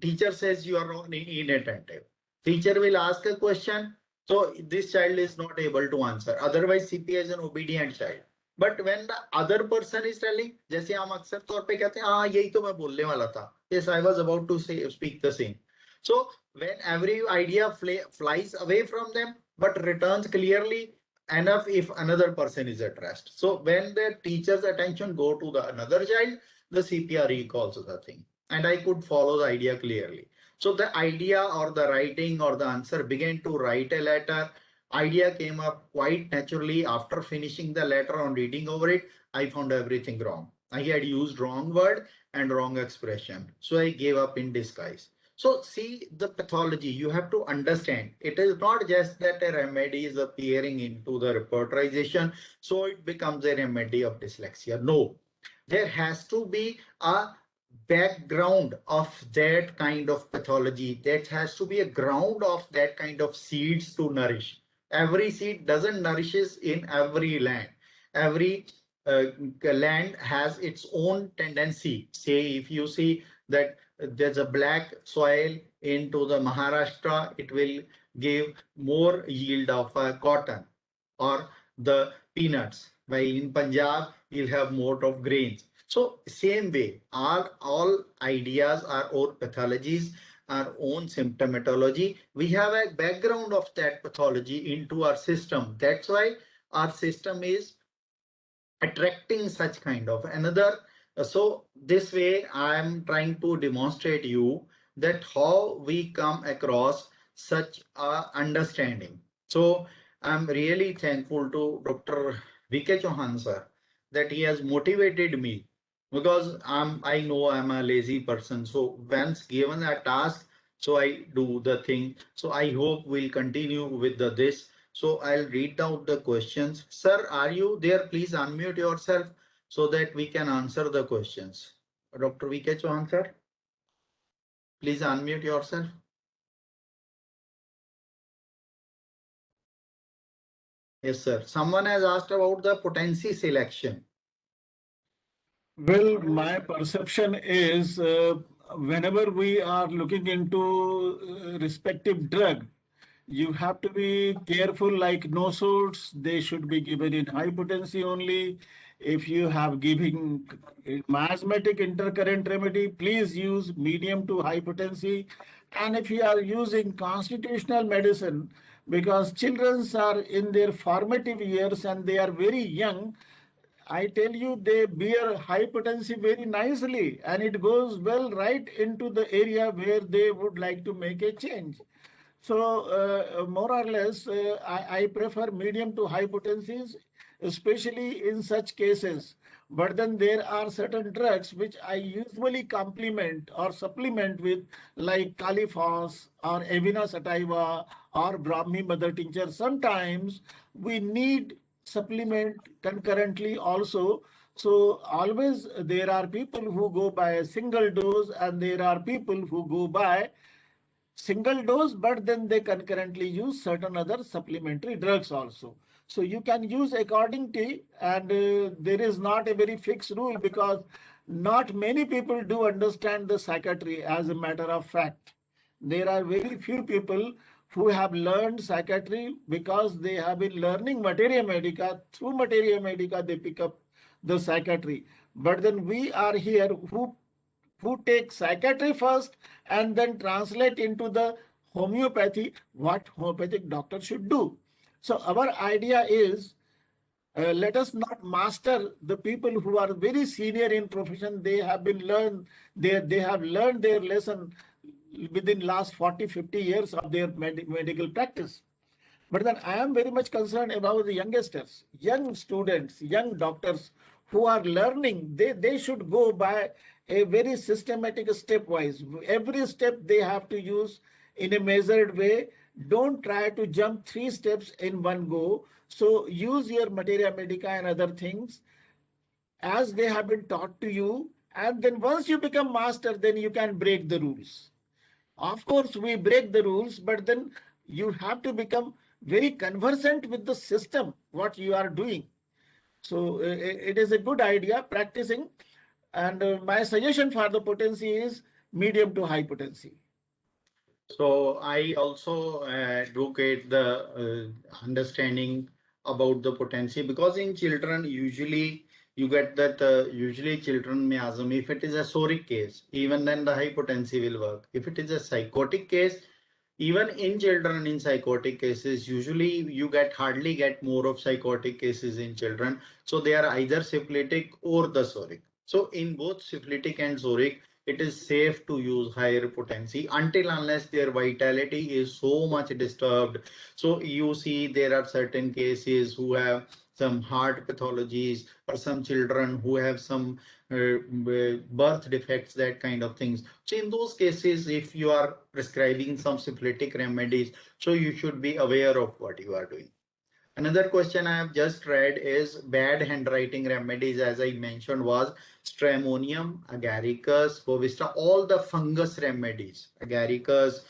teacher says you are not inattentive. Teacher will ask a question, so this child is not able to answer. Otherwise, CPI is an obedient child. But when the other person is telling, जैसे हम अक्सर तौर पे कहते हैं, हाँ यही तो मैं बोलने वाला था. Yes, I was about to say speak the same. So when every idea flies away from them, but returns clearly enough if another person is addressed. So when the teacher's attention go to the another child, the CPR recalls the thing. And I could follow the idea clearly. So the idea or the writing or the answer began to write a letter. Idea came up quite naturally after finishing the letter. On reading over it, I found everything wrong. I had used wrong word and wrong expression. So I gave up in disguise. So see the pathology, you have to understand. It is not just that a remedy is appearing into the repertorization, so it becomes a remedy of dyslexia. No, there has to be a background of that kind of pathology. That has to be a ground of that kind of seeds to nourish. Every seed doesn't nourishes in every land. Every land has its own tendency. Say if you see that there's a black soil into the Maharashtra, it will give more yield of cotton or the peanuts, while in Punjab you'll have more of grains. So same way, all ideas, our own pathologies, our own symptomatology, we have a background of that pathology into our system. That's why our system is attracting such kind of another. So this way I am trying to demonstrate you that how we come across such a understanding. So I'm really thankful to Dr. VK Chauhan sir that he has motivated me, because I know I'm a lazy person. So once given a task, so I do the thing. So I hope we'll continue with this. So I'll read out the questions. Sir, are you there? Please unmute yourself so that we can answer the questions. Dr. VK Chauhan sir, please unmute yourself. Yes, sir. Someone has asked about the potency selection. Well, my perception is whenever we are looking into respective drug, you have to be careful, like no source, they should be given in high potency only. If you have giving miasmatic intercurrent remedy, please use medium to high potency. And if you are using constitutional medicine, because children are in their formative years and they are very young, I tell you, they bear high potency very nicely, and it goes well right into the area where they would like to make a change. So more or less, I prefer medium to high potencies. especially in such cases. But then there are certain drugs which I usually complement or supplement with, like Califos or Avena sativa or Brahmi mother tincture. Sometimes we need supplement concurrently also. So always there are people who go by a single dose and there are people who go by single dose, but then they concurrently use certain other supplementary drugs also. So you can use according to, and there is not a very fixed rule because not many people do understand the psychiatry as a matter of fact. There are very few people who have learned psychiatry because they have been learning materia medica. Through materia medica, they pick up the psychiatry. But then we are here who take psychiatry first and then translate into the homeopathy what homeopathic doctor should do. So our idea is let us not master the people who are very senior in profession. They have been learned, they have learned their lesson within last 40-50 years of their medical practice. But then I am very much concerned about the youngsters, young students, young doctors who are learning. They should go by a very systematic stepwise. Every step they have to use in a measured way. Don't try to jump 3 steps in one go. So use your materia medica and other things as they have been taught to you. And then once you become master, then you can break the rules. Of course, we break the rules, but then you have to become very conversant with the system, what you are doing. So it is a good idea practicing. And my suggestion for the potency is medium to high potency. So I also advocate the understanding about the potency, because in children usually you get that usually children miasm, if it is a psoric case, even then the high potency will work. If it is a psychotic case, even in children in psychotic cases, usually you hardly get more of psychotic cases in children. So they are either syphilitic or the psoric. So in both syphilitic and psoric, it is safe to use higher potency until unless their vitality is so much disturbed. So you see there are certain cases who have some heart pathologies, or some children who have some birth defects, that kind of things. So in those cases, if you are prescribing some syphilitic remedies, so you should be aware of what you are doing. Another question I have just read is bad handwriting remedies, as I mentioned, was Stramonium, Agaricus, Bovista, all the fungus remedies, Agaricus,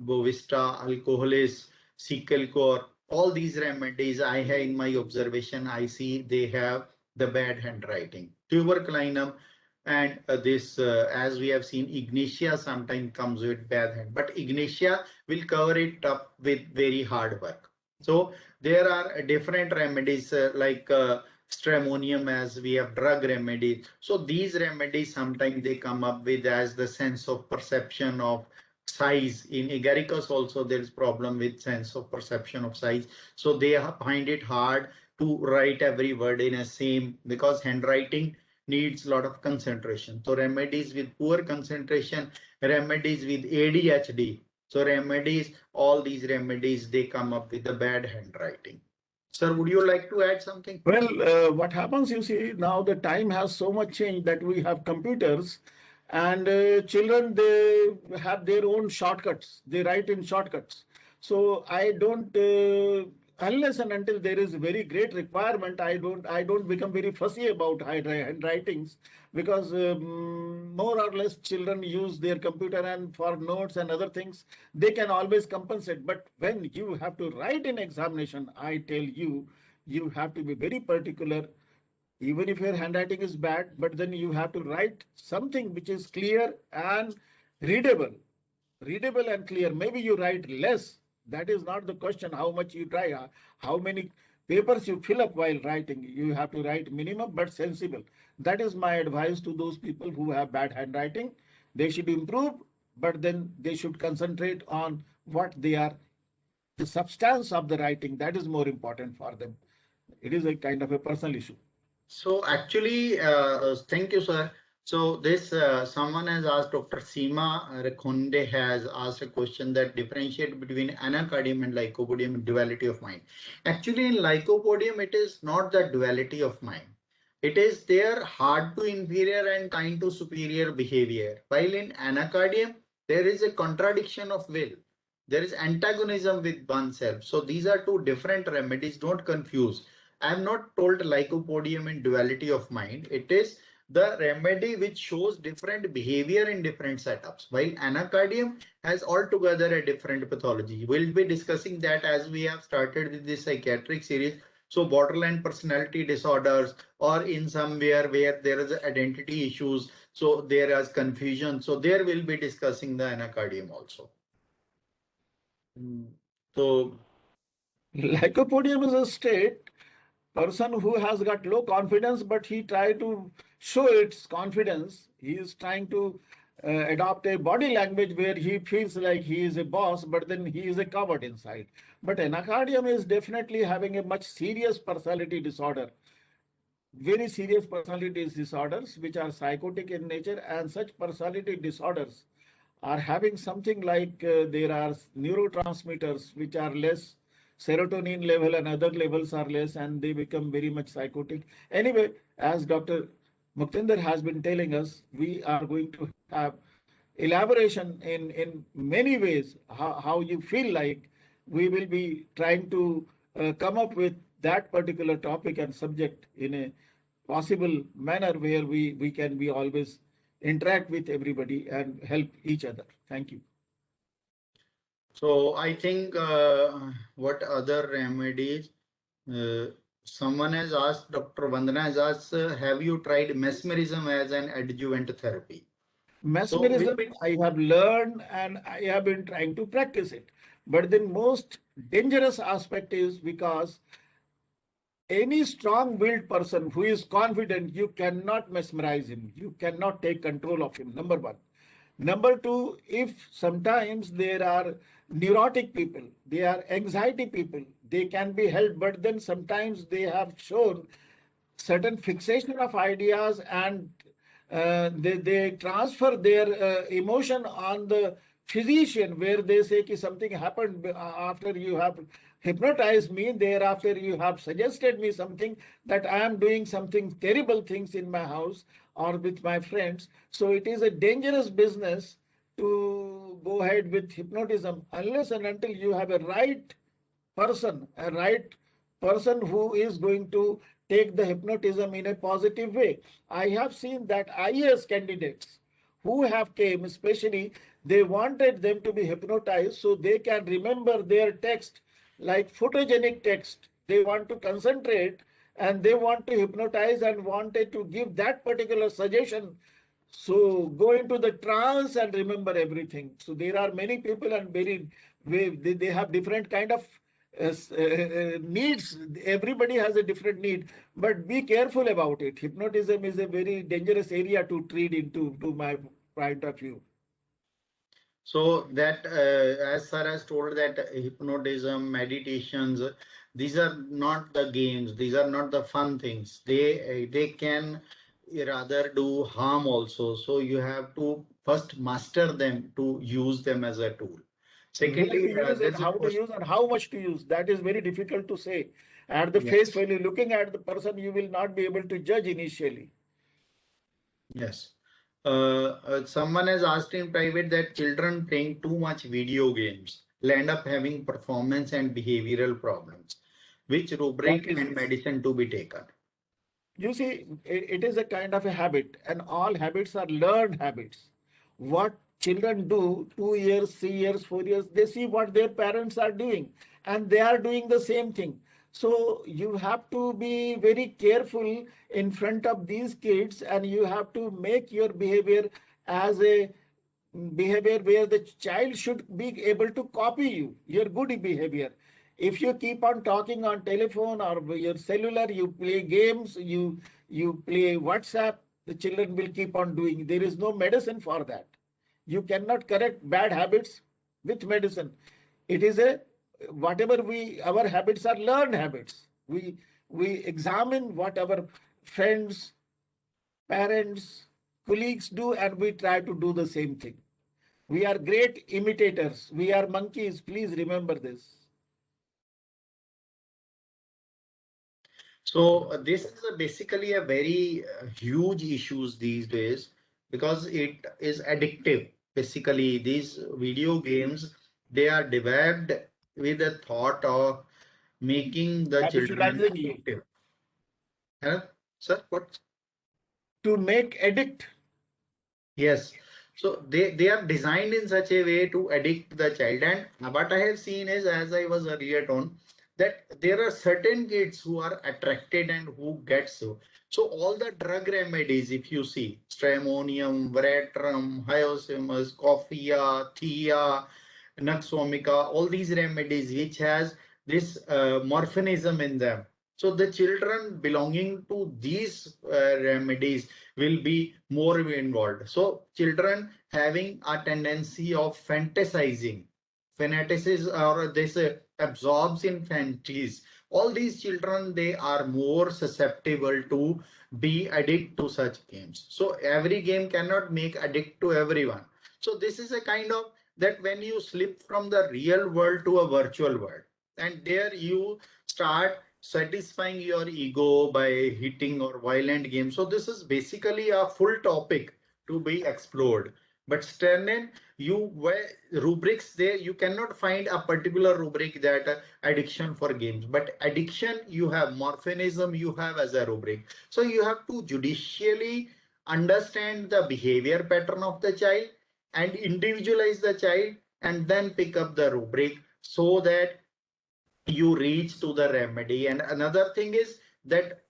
Bovista, Alcoholis, Cicalcor, all these remedies I have in my observation, I see they have the bad handwriting. Tuberculinum and this, as we have seen, Ignatia sometimes comes with bad hand, but Ignatia will cover it up with very hard work. So there are different remedies like Stramonium, as we have drug remedies. So these remedies sometimes they come up with as the sense of perception of size. In Agaricus also there is problem with sense of perception of size. So they find it hard to write every word in a same, because handwriting needs a lot of concentration. So remedies with poor concentration, remedies with ADHD. So remedies, all these remedies, they come up with the bad handwriting. Sir, would you like to add something? Well, what happens, you see, now the time has so much changed that we have computers and children, they have their own shortcuts. They write in shortcuts. So I don't, unless and until there is a very great requirement, I don't become very fussy about handwritings, because more or less children use their computer and for notes and other things, they can always compensate. But when you have to write in examination, I tell you, you have to be very particular, even if your handwriting is bad, but then you have to write something which is clear and readable and clear. Maybe you write less. That is not the question, how much you try, how many papers you fill up while writing. You have to write minimum but sensible. That is my advice to those people who have bad handwriting. They should improve, but then they should concentrate on what they are, the substance of the writing. That is more important for them. It is a kind of a personal issue. So actually, thank you, sir. So this someone has asked, Dr. Seema Rekhonde has asked a question that differentiate between anacardium and lycopodium in duality of mind. Actually, in lycopodium, it is not the duality of mind. It is their hard to inferior and kind to superior behavior. While in anacardium, there is a contradiction of will. There is antagonism with oneself. So these are two different remedies. Don't confuse. I am not told lycopodium in duality of mind. It is the remedy which shows different behavior in different setups, while anacardium has altogether a different pathology. We'll be discussing that as we have started with this psychiatric series. So borderline personality disorders, or in somewhere where there is identity issues, so there is confusion. So there will be discussing the anacardium also. So Lycopodium is a state, person who has got low confidence, but he try to show its confidence. He is trying to adopt a body language where he feels like he is a boss, but then he is a coward inside. But anacardium is definitely having a much serious personality disorder. Very serious personality disorders which are psychotic in nature, and such personality disorders are having something like there are neurotransmitters which are less, serotonin level and other levels are less, and they become very much psychotic. Anyway, as Dr. Muktinder has been telling us, we are going to have elaboration in many ways how you feel like. We will be trying to come up with that particular topic and subject in a possible manner where we can be always interact with everybody and help each other. Thank you. So I think what other remedies? Someone has asked, Dr. Vandana has asked, have you tried mesmerism as an adjuvant therapy? Mesmerism, I have learned and I have been trying to practice it. But the most dangerous aspect is because any strong-willed person who is confident, you cannot mesmerize him. You cannot take control of him, number one. Number two, if sometimes there are neurotic people, they are anxiety people, they can be helped, but then sometimes they have shown certain fixation of ideas, and they transfer their emotion on the physician, where they say ki something happened after you have hypnotized me, thereafter you have suggested me something, that I am doing something terrible things in my house or with my friends. So it is a dangerous business to go ahead with hypnotism unless and until you have a right person who is going to take the hypnotism in a positive way. I have seen that IAS candidates who have came, especially they wanted them to be hypnotized so they can remember their text, like photogenic text. They want to concentrate and they want to hypnotize and wanted to give that particular suggestion. So go into the trance and remember everything. So there are many people and they have different kind of needs. Everybody has a different need, but be careful about it. Hypnotism is a very dangerous area to treat into, to my point of view. So that, as sir has told, that hypnotism, meditations, these are not the games. These are not the fun things. They can rather do harm also. So you have to first master them to use them as a tool. Secondly, how to use and how much to use, that is very difficult to say. At the face value, looking at the person, you will not be able to judge initially. Yes. Someone has asked in private that children playing too much video games will end up having performance and behavioral problems. Which rubric and medicine to be taken? You see, it is a kind of a habit, and all habits are learned habits. What children do 2 years, 3 years, 4 years, they see what their parents are doing, and they are doing the same thing. So you have to be very careful in front of these kids, and you have to make your behavior as a behavior where the child should be able to copy you, your good behavior. If you keep on talking on telephone or your cellular, you play games, you play WhatsApp, the children will keep on doing. There is no medicine for that. You cannot correct bad habits with medicine. It is a whatever our habits are learned habits. We examine what our friends, parents, colleagues do, and we try to do the same thing. We are great imitators. We are monkeys. Please remember this. So this is basically a very huge issues these days because it is addictive. Basically, these video games, they are developed with the thought of making the children Habitualizing you. addictive. Sir, what? To make addict. Yes. So they are designed in such a way to addict the child. And what I have seen is, as I was earlier on, that there are certain kids who are attracted and who get so. So all the drug remedies, if you see, stramonium, veratrum, hyoscyamus, coffea, thea, naxomica, all these remedies which has this morphinism in them. So the children belonging to these remedies will be more involved. So children having a tendency of fantasizing, fantasizes or this absorbs in fantasies. All these children, they are more susceptible to be addicted to such games. So every game cannot make addict to everyone. So this is a kind of that when you slip from the real world to a virtual world, and there you start satisfying your ego by hitting or violent games. So this is basically a full topic to be explored. But Sternen, you were rubrics there, you cannot find a particular rubric that addiction for games. But addiction, you have morphinism, you have as a rubric. So you have to judicially understand the behavior pattern of the child and individualize the child and then pick up the rubric so that you reach to the remedy. And another thing is that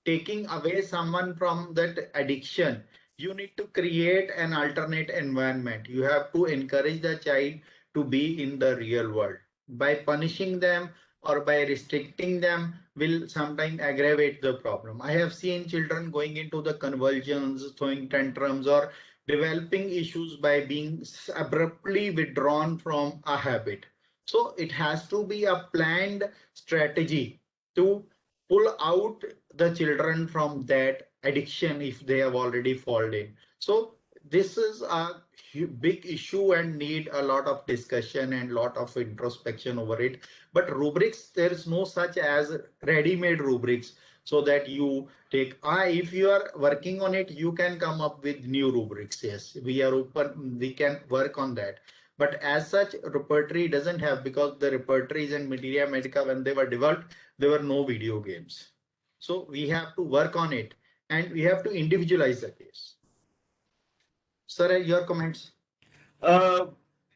taking away someone from that addiction, you need to create an alternate environment. You have to encourage the child to be in the real world. By punishing them or by restricting them will sometimes aggravate the problem. I have seen children going into the convulsions, throwing tantrums, or developing issues by being abruptly withdrawn from a habit. So it has to be a planned strategy to pull out the children from that addiction if they have already fallen in. So this is a big issue and need a lot of discussion and lot of introspection over it. But rubrics, there is no such as ready-made rubrics so that you take, if you are working on it, you can come up with new rubrics. Yes, we are open, we can work on that. But as such, repertory doesn't have, because the repertories and materia medica, when they were developed, there were no video games. So we have to work on it and we have to individualize the case. Sir, your comments?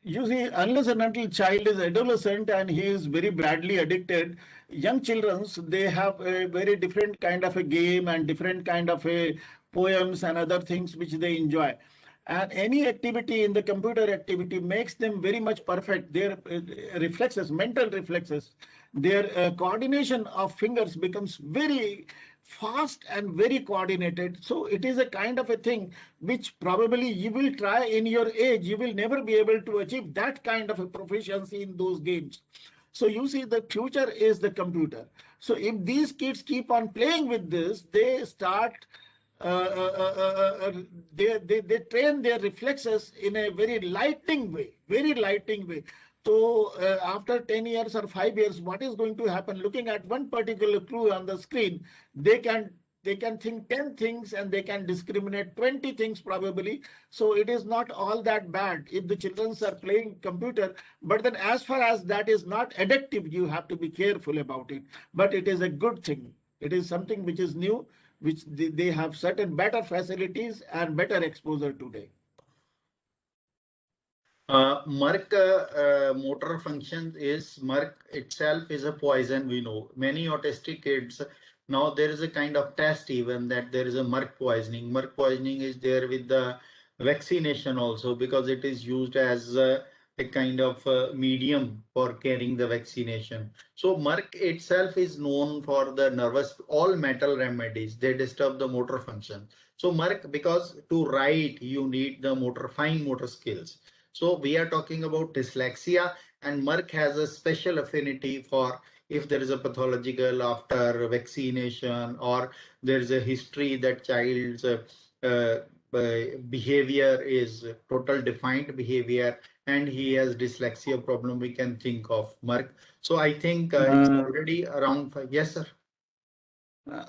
You see, unless and until child is adolescent and he is very badly addicted, young children, they have a very different kind of a game and different kind of a poems and other things which they enjoy. And any activity in the computer activity makes them very much perfect. Their reflexes, mental reflexes, their coordination of fingers becomes very fast and very coordinated. So it is a kind of a thing which probably you will try in your age. You will never be able to achieve that kind of a proficiency in those games. So you see, the future is the computer. So if these kids keep on playing with this, they start they train their reflexes in a very lightning way. So after 10 years or 5 years, what is going to happen? Looking at one particular clue on the screen, they can think 10 things and they can discriminate 20 things probably. So it is not all that bad if the children are playing computer. But then as far as that is not addictive, you have to be careful about it. But it is a good thing. It is something which is new, which they have certain better facilities and better exposure today. Merck motor function is, Merck itself is a poison. We know many autistic kids. Now there is a kind of test even that there is a Merck poisoning. Merck poisoning is there with the vaccination also, because it is used as a kind of medium for carrying the vaccination. So Merck itself is known for the nervous, all metal remedies, they disturb the motor function. So Merck, because to write you need the fine motor skills. So we are talking about dyslexia, and Merck has a special affinity for if there is a pathological after vaccination, or there is a history that child's behavior is total defined behavior, and he has dyslexia problem, we can think of Merck. So I think it's already around 5. Yes, sir.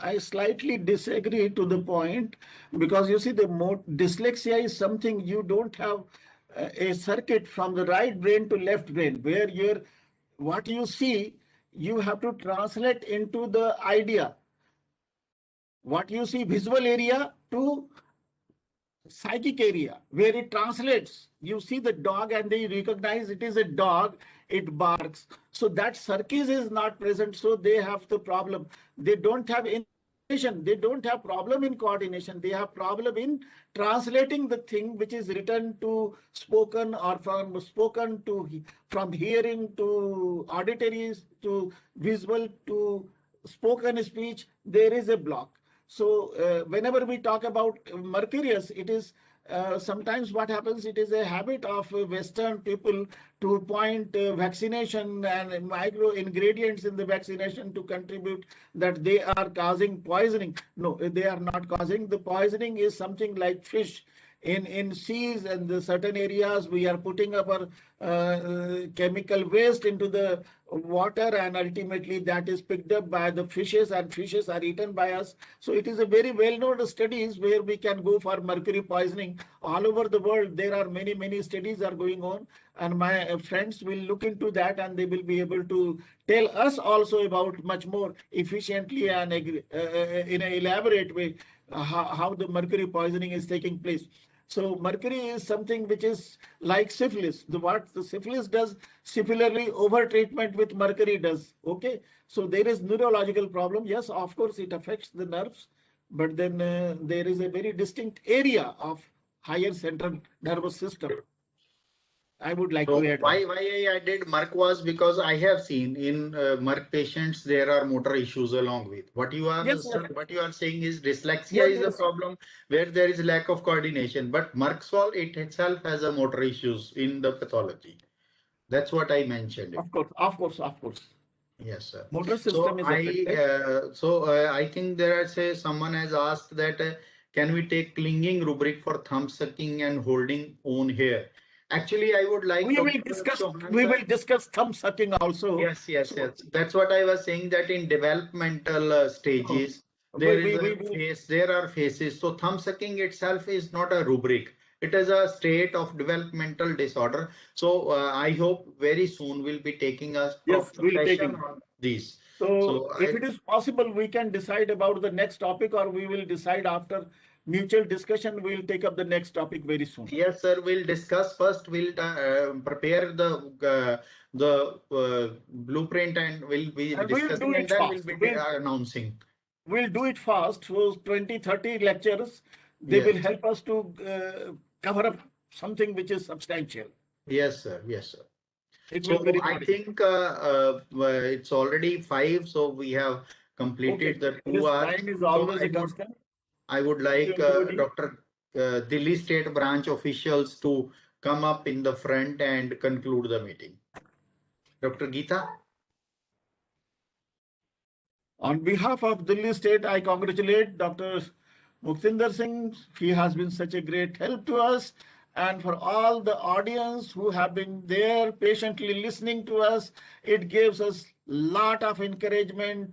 I slightly disagree to the point, because you see, the dyslexia is something you don't have a circuit from the right brain to left brain, where what you see, you have to translate into the idea. What you see visual area to psychic area, where it translates. You see the dog and they recognize it is a dog, it barks. So that circuit is not present, so they have the problem. They don't have information, they don't have problem in coordination, they have problem in translating the thing which is written to spoken, or from spoken to from hearing to auditory to visual to spoken speech. There is a block. So whenever we talk about Mercurius, it is sometimes what happens, it is a habit of Western people to point vaccination and micro ingredients in the vaccination to contribute that they are causing poisoning. No, they are not causing. The poisoning is something like fish. In seas and the certain areas, we are putting our chemical waste into the water, and ultimately that is picked up by the fishes, and fishes are eaten by us. So it is a very well-known studies where we can go for mercury poisoning. All over the world, there are many studies are going on, and my friends will look into that, and they will be able to tell us also about much more efficiently and in an elaborate way how the mercury poisoning is taking place. So mercury is something which is like syphilis. What the syphilis does, similarly over treatment with mercury does. Okay, so there is neurological problem. Yes, of course it affects the nerves, but then there is a very distinct area of higher central nervous system. I would like So to add. why I added Merck was because I have seen in Merck patients there are motor issues along with what you are Yes, yes. what you are saying is dyslexia Yes, is a yes. problem where there is lack of coordination, but Merck's all it itself has a motor issues in the pathology. That's what I mentioned. Of course. Yes, sir. Motor system So is affected. I think there is someone has asked that can we take clinging rubric for thumb sucking and holding on here? Actually, I would like We will Dr. discuss. Chauhan, We sir. will discuss thumb sucking also. Yes. So, That's what I was saying, that in developmental stages, there is a phase, there are phases. So thumb sucking itself is not a rubric. It is a state of developmental disorder. So I hope very soon we'll be taking a yes, we'll take session it. on these. So if it is possible, we can decide about the next topic, or we will decide after mutual discussion. We'll take up the next topic very soon. Yes, sir. We'll discuss first. We'll prepare the blueprint, and we'll be And discussing, and then we'll be announcing. We'll do it fast. So 20-30 lectures, they will help us to cover up something which is substantial. Yes, sir. Yes, sir. It So will be I think it's already 5, so we have completed the 2 hours. Time is always a constant. I would like Dr. Delhi State Branch officials to come up in the front and conclude the meeting. Dr. Geeta. On behalf of Delhi State, I congratulate Dr. Muktinder Singh. He has been such a great help to us. And for all the audience who have been there patiently listening to us, it gives us lot of encouragement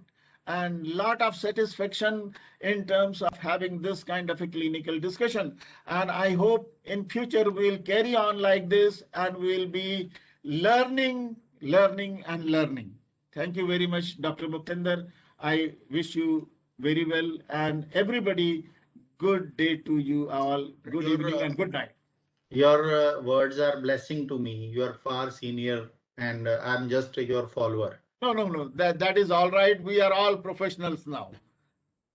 and lot of satisfaction in terms of having this kind of a clinical discussion. And I hope in future we'll carry on like this, and we'll be learning. Thank you very much, Dr. Muktinder. I wish you very well, and everybody, good day to you all. Good evening and good night. Your words are blessing to me. You are far senior, and I'm just your follower. No. That is all right. We are all professionals now.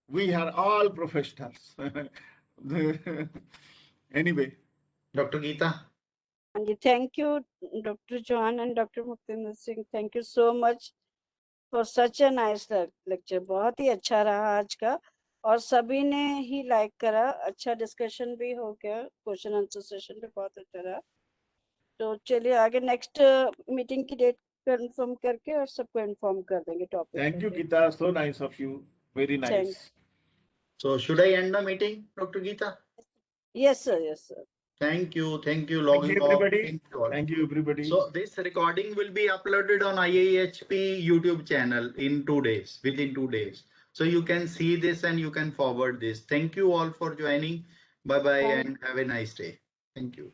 We are all professionals. Anyway. Dr. Geeta. Thank you, Dr. Chauhan and Dr. Muktinder Singh. Thank you so much for such a nice lecture. बहुत ही अच्छा रहा आज का, और सभी ने ही like करा. अच्छा डिस्कशन भी हो गया, क्वेश्चन आंसर सेशन भी बहुत अच्छा रहा. तो चलिए आगे नेक्स्ट मीटिंग की डेट कंफर्म करके और सबको इन्फॉर्म कर देंगे topic. Thank you, Geeta. So nice of you. Very nice. So should I end the meeting, Dr. Geeta? Yes, sir. Yes, sir. Thank you. Thank Logging you, off. everybody. Thank you all. Thank you, everybody. So this recording will be uploaded on IIHP YouTube channel in 2 days, within 2 days. So you can see this and you can forward this. Thank you all for joining. Bye bye Thank and have a nice day. Thank you.